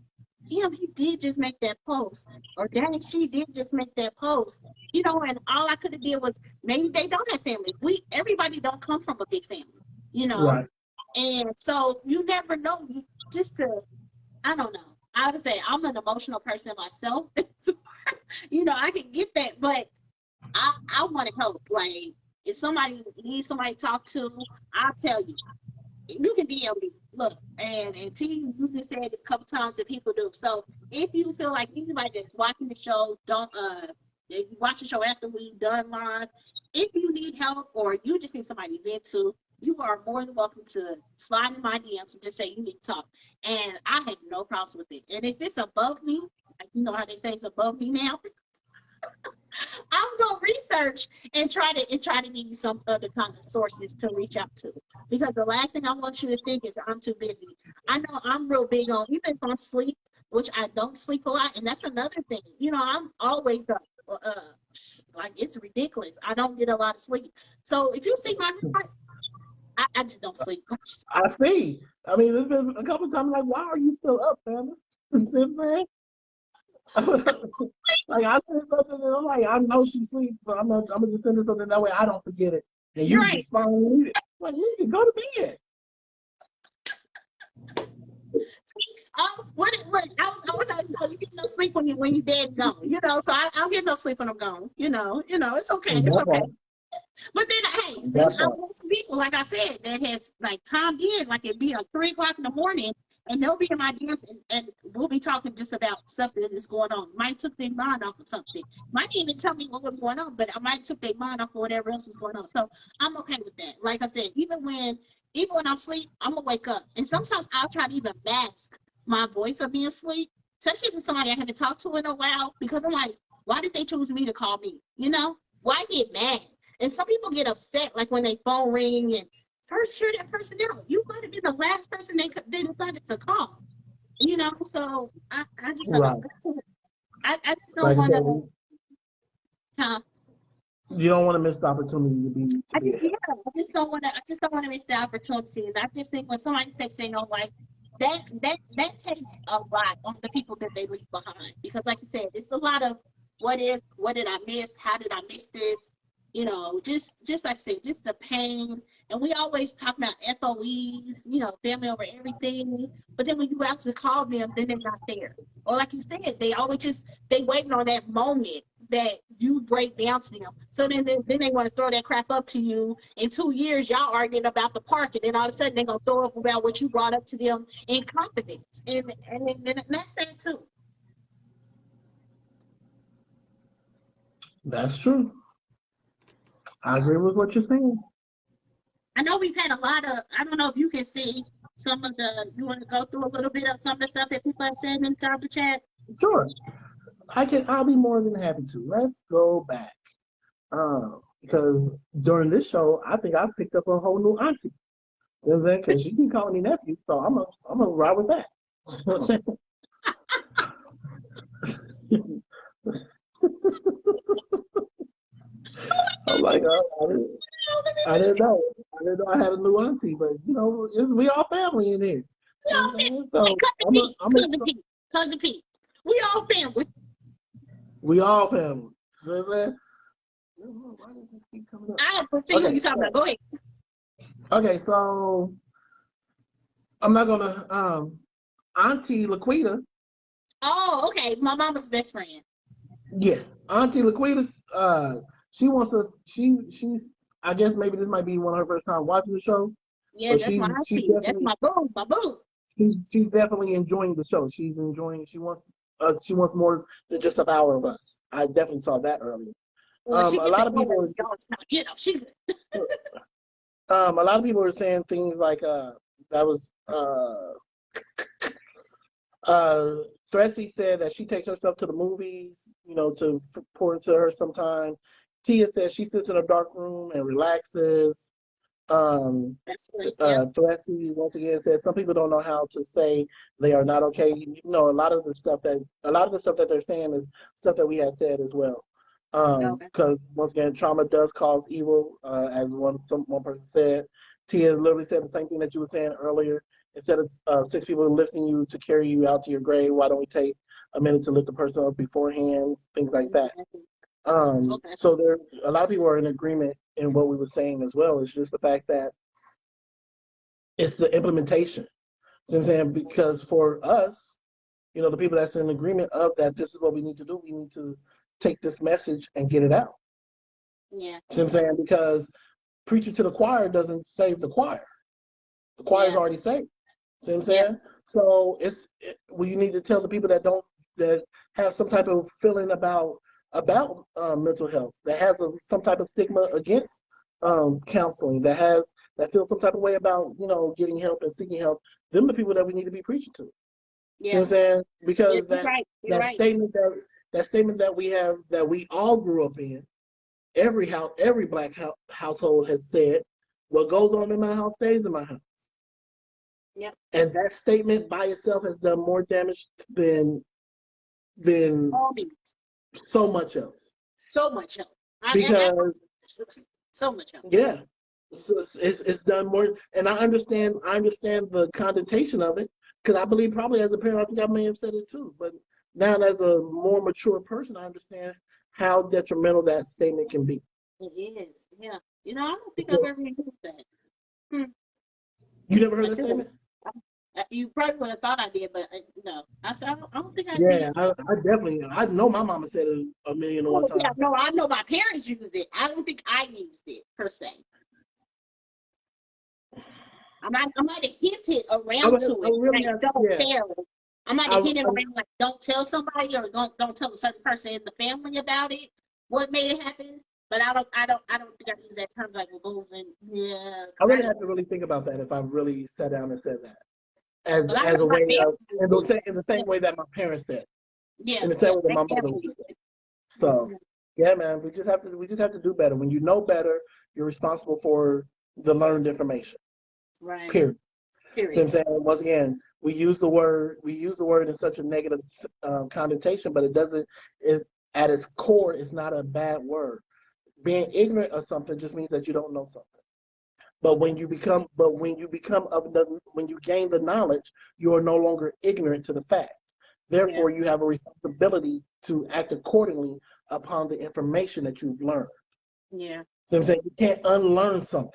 damn, he did just make that post, or dang, she did just make that post, and all I could have did was, maybe they don't have family. Everybody don't come from a big family, Right. and so you never know. I don't know. I would say I'm an emotional person myself. I can get that, but I want to help. Like, if somebody needs somebody to talk to, I'll tell you. You can DM me. Look, and T, you just said it a couple times that people do. So if you feel like anybody that's watching the show, if you watch the show after we done live, if you need help or you just need somebody to vent to, you are more than welcome to slide in my DMs and just say you need to talk. And I have no problems with it. And if it's above me, like, how they say it's above me now, I'm gonna research and try to give you some other kind of sources to reach out to, because the last thing I want you to think is I'm too busy. I know I'm real big on, even if I'm asleep, which I don't sleep a lot, and that's another thing. I'm always up. Like, it's ridiculous. I don't get a lot of sleep. So if you see my report, I just don't sleep. I see. I mean, there's been a couple times like, why are you still up, fam? Like, I said something and I'm like, I know she sleeps, but I'm gonna just send her something that way I don't forget it. And you right. respond and read it. Like, you can go to bed. I you get no sleep when you dead and gone. So I don't get no sleep when I'm gone. It's okay. It's okay. But then, hey, then I know some people, like I said, that has like timed in, like it'd be like 3 o'clock in the morning, and they'll be in my DMs, and we'll be talking just about stuff that is going on. Might took their mind off of something. Might even tell me what was going on, but I might took their mind off of whatever else was going on. So I'm okay with that. Like I said, even when I'm asleep, I'm gonna wake up, and sometimes I'll try to even mask my voice of being asleep, especially if it's somebody I haven't talked to in a while, because I'm like, why did they choose me to call me? You know, why get mad? And some people get upset, like when they phone ring and first hear that person out. You might have been the last person they decided to call. You know, so I just don't know. I just don't want to. Huh? You don't want to miss the opportunity to be. I just don't want to. I just don't want to miss the opportunity. And I just think when somebody takes, you know, like that takes a lot on the people that they leave behind. Because, like you said, it's a lot of what did I miss? How did I miss this? You know, just like I say, just the pain. And we always talk about FOEs, you know, family over everything. But then when you actually call them, then they're not there. Or like you said, they always they waiting on that moment that you break down to them. So then they want to throw that crap up to you. In 2 years, y'all arguing about the park, and then all of a sudden they're gonna throw up about what you brought up to them in confidence. And that's sad too. That's true. I agree with what you're saying. I know we've had a lot of, I don't know if you can see some of the, you want to go through a little bit of some of the stuff that people have said inside the chat? Sure. I'll be more than happy to. Let's go back. Because during this show, I think I picked up a whole new auntie. You know what I'm saying? Because she can call me nephew, so I'm gonna ride with that. I'm like, I didn't know. I didn't know I had a new auntie, but you know, we all family in here. Cousin Pete. We all family. We all family. You know what I'm saying? Why does this keep coming up? I have to see what you're talking about. Go ahead. Okay, so I'm not gonna Auntie Laquita. Oh, okay. My mama's best friend. Yeah. Auntie Laquita, she wants us she's I guess maybe this might be one of her first time watching the show. Yeah, that's my auntie. That's my boo, She's definitely enjoying the show. She's enjoying she wants more than just an hour of us. I definitely saw that earlier. Well, a lot of people a lot of people are saying things like that was Thressie said that she takes herself to the movies, you know, to pour into her sometimes. Tia says she sits in a dark room and relaxes. Thressie once again says some people don't know how to say they are not okay. You know, a lot of the stuff that they're saying is stuff that we have said as well. Because once again, trauma does cause evil, as one person said. Tia literally said the same thing that you were saying earlier. Instead of 6 people lifting you to carry you out to your grave, why don't we take a minute to lift the person up beforehand? Things like that. So there, a lot of people are in agreement in what we were saying as well. It's just the fact that it's the implementation. You know what I'm saying? Because for us, you know, the people that's in agreement of that, this is what we need to do. We need to take this message and get it out. Yeah. You know what I'm saying? Because preaching to the choir doesn't save the choir. The choir's already saved. See what I'm saying? Yeah. So we need to tell the people that have some type of feeling about mental health, that has some type of stigma against counseling, that feels some type of way about, you know, getting help and seeking help. Them the people that we need to be preaching to. Yeah. You know what I'm saying? Because statement that we have, that we all grew up in, every black household has said, what goes on in my house stays in my house. Yep. And that statement by itself has done more damage than so much else. So much else. Because so much else. Yeah. It's done more, and I understand the connotation of it, because I believe probably as a parent, I think I may have said it too. But now as a more mature person, I understand how detrimental that statement can be. It is, yeah. You know, I don't think I've ever heard that. You never heard that statement? You probably would have thought I did, but no. I said, I don't think I Yeah, did. I definitely, I know my mama said it a million and one Oh, yeah, times. no, I know my parents used it. I don't think I used it per se. I might have hinted around to I it. really Like, have, don't yeah. tell. I might I, have hinted I, around, like, don't tell somebody or don't tell a certain person in the family about it. What made it happen? But I don't think I use that term like removing. Yeah, I because I really didn't. have to really think about that if I really sat down and said that But I know as a my way of family used it. in the same way that my parents said, Yeah, in the yeah, same way that my my mother family would used say. it. So Mhm. yeah, man, we just have to do better. When you know better, you're responsible for the learned information. Right. Period. See what Period. I'm saying? Once again, we use the word in such a negative connotation, but it doesn't. Is at its core, it's not a bad word. Being ignorant of something just means that you don't know something. When you gain the knowledge, you are no longer ignorant to the fact. Yeah. Therefore, you have a responsibility to act accordingly upon the information that you've learned. Yeah. So I'm saying you can't unlearn something.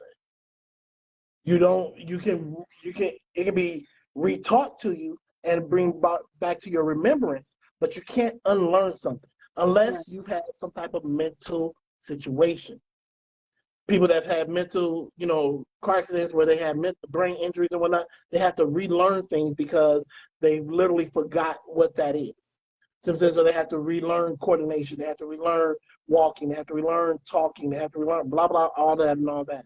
You don't. You can. It can be retaught to you and bring back to your remembrance, but you can't unlearn something Right. unless you've had some type of mental situation. People that have had mental, car accidents where they have brain injuries and whatnot, they have to relearn things because they've literally forgot what that is. So they have to relearn coordination, they have to relearn walking, they have to relearn talking, they have to relearn blah blah, all that and all that.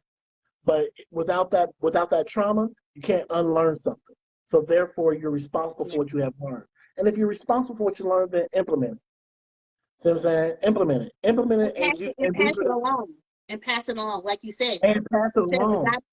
But without that trauma, you can't unlearn something. So therefore, you're responsible Yeah. for what you have learned. And if you're responsible for what you learned, then implement it. See what I'm saying? Implement it, And pass it along. And pass it along, like you said. and pass it You said we along. got,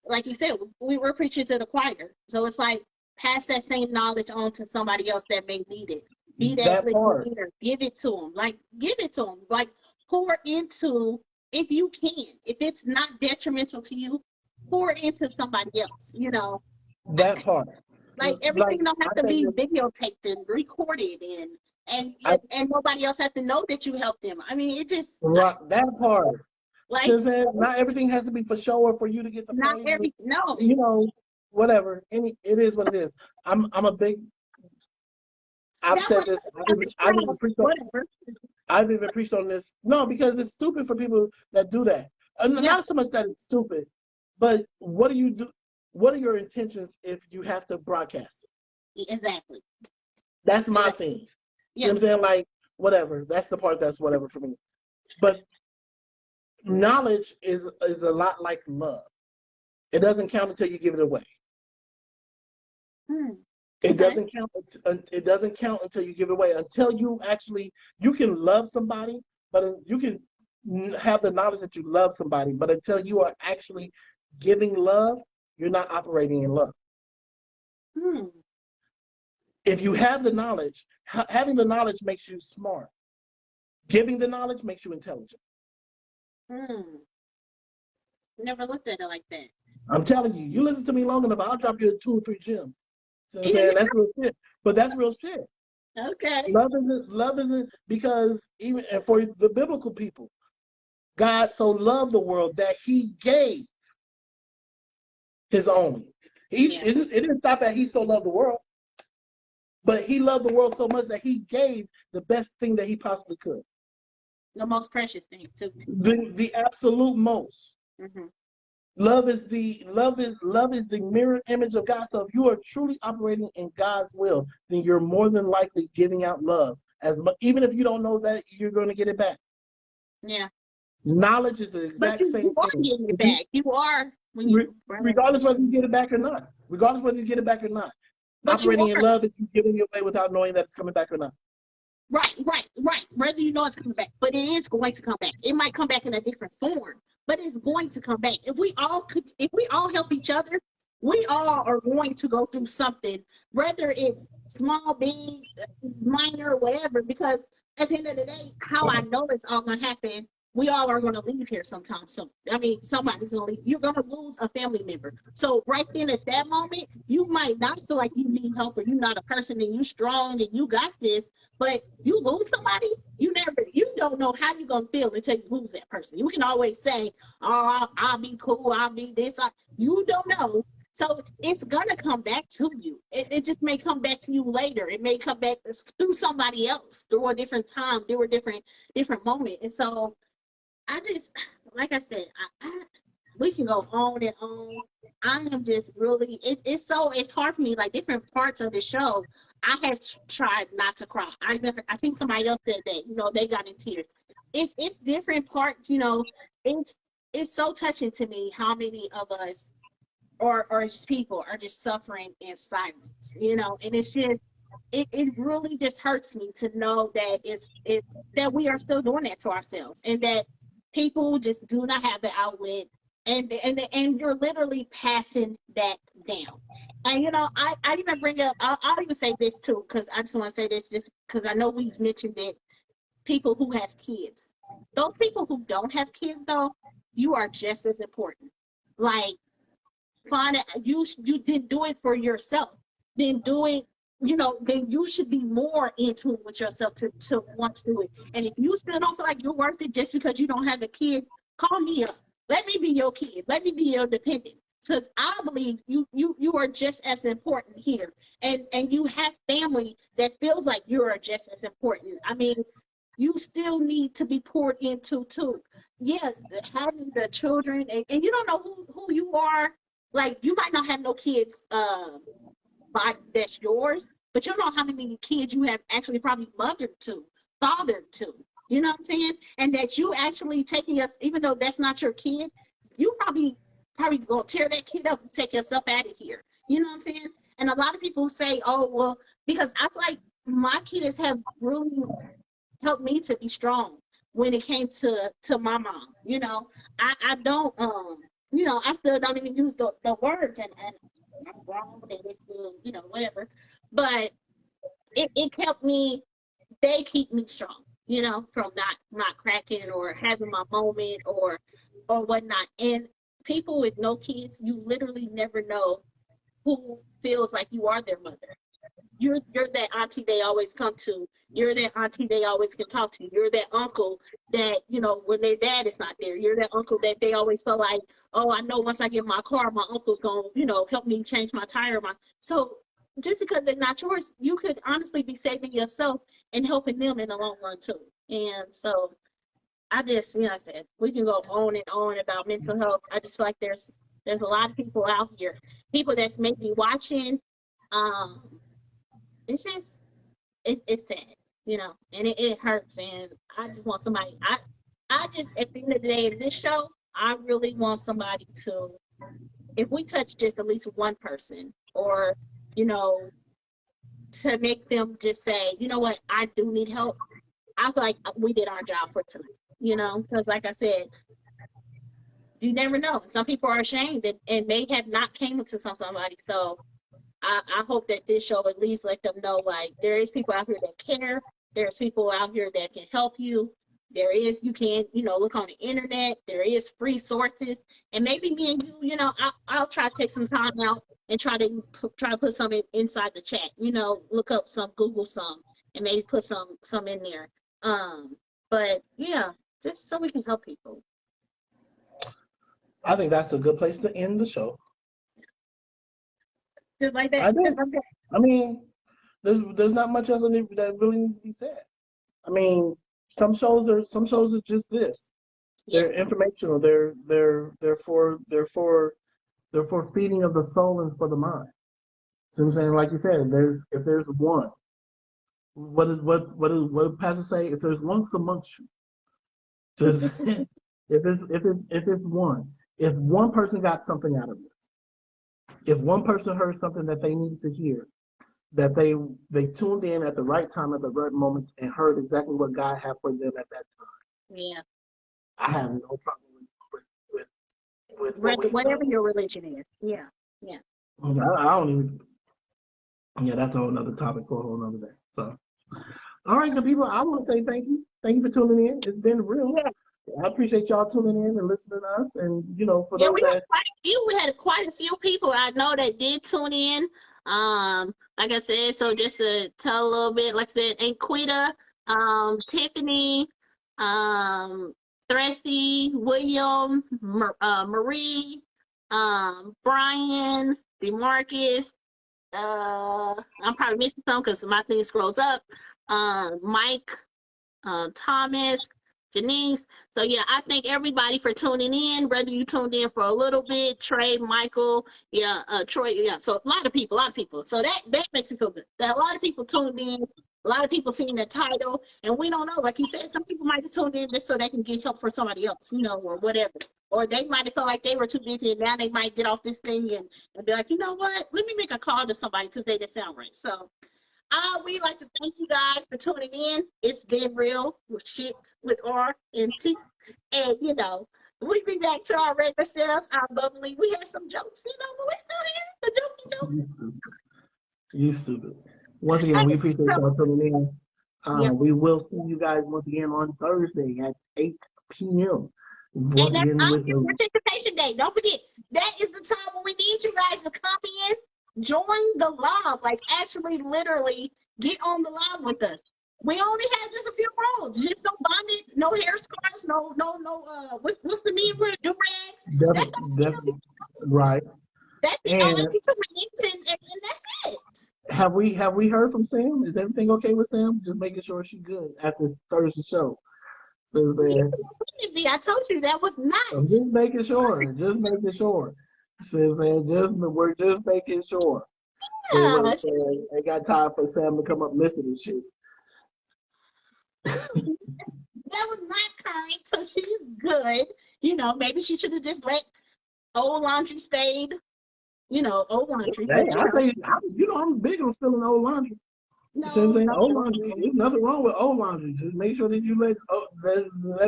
like you said, we were preaching to the choir. So it's like pass that same knowledge on to somebody else that may need it. Be that That listening part. ear. Give it to them. Like give it to them. Like pour into if you can. If it's not detrimental to you, pour into somebody else. That part. Like Like everything don't I have to say be this, videotaped and recorded and I and nobody else has to know that you helped them. I mean, it just that part. like So saying not everything has to be for show or for you to get the not praise. every no. You know, whatever. It is what it is. I'm a big. I've That said was this. strong. Whatever. I've even preached on this. No, because it's stupid for people that do that. Yeah, Not so much that it's stupid, but what do you do? What are your intentions if you have to broadcast it? exactly. That's my Exactly. thing. You Yeah. know what I'm saying? Like, whatever. That's the part that's whatever for me. But knowledge is a lot like love. It doesn't count until you give it away. Hmm. It Okay. doesn't count. It doesn't count until you give it away. Until you can love somebody, but you can have the knowledge that you love somebody. But until you are actually giving love, you're not operating in love. Hmm. If you have the knowledge, having the knowledge makes you smart. Giving the knowledge makes you intelligent. Hmm. Never looked at it like that. I'm telling you, you listen to me long enough, I'll drop you 2 or 3 gems. So I'm Yeah. saying that's real shit. But that's real shit. Okay. Love isn't because even and for the biblical people, God so loved the world that he gave his only. Yeah. It didn't stop at he so loved the world, but he loved the world so much that he gave the best thing that he possibly could. The most precious thing too. The absolute most. Mm-hmm. Love is the mirror image of God. So if you are truly operating in God's will, then you're more than likely giving out love. Even if you don't know that you're going to get it back. Yeah. Knowledge is the But exact you same are thing. getting it back. You are when you Regardless whether you get it back or not. Regardless whether you get it back or not. but you Operating in are love is you giving it away without knowing that it's coming back or not. right. Whether you know it's coming back, but it is going to come back. It might come back in a different form, but it's going to come back. If we all help each other, we all are going to go through something, whether it's small, big, minor, whatever. Because at the end of the day, how I know it's all going to happen. We all are going to leave here sometime soon. I mean, somebody's going to leave. You're going to lose a family member. So right then at that moment, you might not feel like you need help or you're not a person and you strong and you got this. But you lose somebody, you don't know how you're gonna feel until you lose that person. You can always say, "Oh, I'll be cool. I'll be this." You don't know. So it's gonna come back to you. It just may come back to you later. It may come back through somebody else, through a different time, through a different moment. And so I just, like I said, we can go on and on. I am just really, it's hard for me. Like different parts of the show, I have tried not to cry. I think somebody else said that, they got in tears. It's different parts, it's so touching to me how many of us or just people are just suffering in silence, and it's just, it really just hurts me to know that that we are still doing that to ourselves, and that people just do not have the outlet, and you're literally passing that down. And I even bring up, I'll even say this too, because I just want to say this just because I know we've mentioned it. People who have kids, those people who don't have kids though, you are just as important. Like, find it, you didn't do it for yourself, then do it, then you should be more in tune with yourself to want to do it. And if you still don't feel like you're worth it just because you don't have a kid, call me up. Let me be your kid. Let me be your dependent. Because I believe you are just as important here. And you have family that feels like you are just as important. I mean, you still need to be poured into too. Yes, having the children, and you don't know who you are. Like, you might not have no kids that's yours, but you know how many kids you have actually probably mothered to, fathered to. You know what I'm saying? And that you actually taking us, even though that's not your kid, you probably gonna tear that kid up and take us up out of here. You know what I'm saying? And a lot of people say, oh, well, because I feel like my kids have really helped me to be strong when it came to my mom. I don't I still don't even use the words, and I'm wrong, and it's still, whatever. But it kept me, they keep me strong, from not cracking or having my moment or whatnot. And people with no kids, you literally never know who feels like you are their mother. You're that auntie they always come to. You're that auntie they always can talk to. You're that uncle that, when their dad is not there. You're that uncle that they always feel like, oh, I know once I get my car, my uncle's going to, help me change my tire. So just because they're not yours, you could honestly be saving yourself and helping them in the long run too. And so I just, I said, we can go on and on about mental health. I just feel like there's a lot of people out here, people that's maybe watching. It's just, it's sad, and it hurts. And I just want somebody, I just, at the end of the day, in this show, I really want somebody to, if we touch just at least one person, or, to make them just say, you know what, I do need help. I feel like we did our job for tonight, because like I said, you never know. Some people are ashamed and may have not came to somebody. So I hope that this show at least let them know, like, there is people out here that care. There's people out here that can help you. You can, look on the internet. There is free sources. And maybe me and you, I'll try to take some time out and try to put some inside the chat, look up some, Google some, and maybe put some in there. But yeah, just so we can help people. I think that's a good place to end the show. Just like that. I mean, there's not much else that really needs to be said. I mean, some shows are just this. They're informational. They're for feeding of the soul and for the mind. So I'm saying, like you said, if there's one, what does Pastor say? If there's one amongst you, if it's one, if one person got something out of it, if one person heard something that they needed to hear, that they tuned in at the right time, at the right moment, and heard exactly what God had for them at that time. Yeah. I have no problem with whatever your religion is. Yeah. Yeah. I don't even. Yeah, that's a whole nother topic for a whole nother day. So, all right, good people, I want to say thank you. Thank you for tuning in. It's been real. Yeah. I appreciate y'all tuning in and listening to us. And, for those that... We had quite a few people I know that did tune in. Like I said, so just to tell a little bit, like I said, Anquita, Tiffany, Thressy, William, Marie, Brian, DeMarcus. I'm probably missing some because my thing scrolls up. Mike, Thomas, Janice. So yeah, I thank everybody for tuning in. Whether you tuned in for a little bit, Trey, Michael, Troy, So a lot of people. So that makes me feel good. That a lot of people tuned in. A lot of people seeing the title, and we don't know. Like you said, some people might have tuned in just so they can get help for somebody else, or whatever. Or they might have felt like they were too busy, and now they might get off this thing and be like, you know what? Let me make a call to somebody because they didn't sound right. So we'd like to thank you guys for tuning in. It's been real with shit with R&T. And, we be back to our regular selves, our bubbly. We had some jokes, but we still here. The jokey jokes. You stupid. Once again, we appreciate y'all tuning in. We will see you guys once again on Thursday at 8 p.m. Once again, with the participation day. Don't forget, that is the time when we need you guys to come in, join the live, like actually literally get on the live with us. We only have just a few roles. Just no bondage, no hair scarves, no what's the name for do-rags? Definitely. Right. That's the only and that's it. Have we heard from Sam? Is everything okay with Sam? Just making sure she's good at this Thursday show. I told you that was nice. I'm just making sure. We're just making sure. Yeah. Ain't got time for Sam to come up missing and shit. That was not current, so she's good. Maybe she should have just let old laundry stayed. Old laundry. Hey, I'm big on spilling old laundry. No, old laundry. There's nothing wrong with old laundry. Just make sure that you let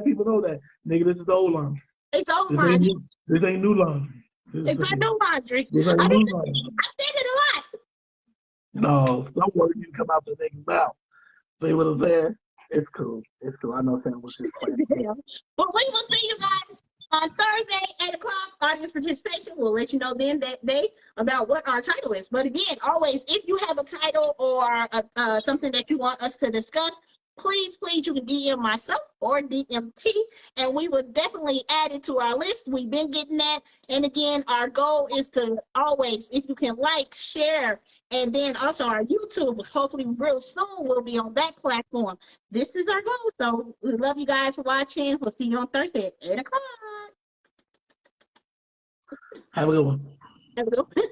people know that, nigga, this is old laundry. It's old laundry. This ain't new laundry. It's not new laundry. This ain't new laundry. I said it a lot. No, some words you come out the nigga's mouth. See what I'm saying? It's cool. I know Sam was just playing. But we will see you guys on Thursday, 8 o'clock. Audience participation. We'll let you know then that day about what our title is. But again, always, if you have a title or something that you want us to discuss, please, you can DM myself or DMT, and we will definitely add it to our list. We've been getting that. And again, our goal is to always, if you can share, and then also our YouTube, hopefully real soon, will be on that platform. This is our goal. So we love you guys for watching. We'll see you on Thursday at 8 o'clock. Have a good one. Have a good one.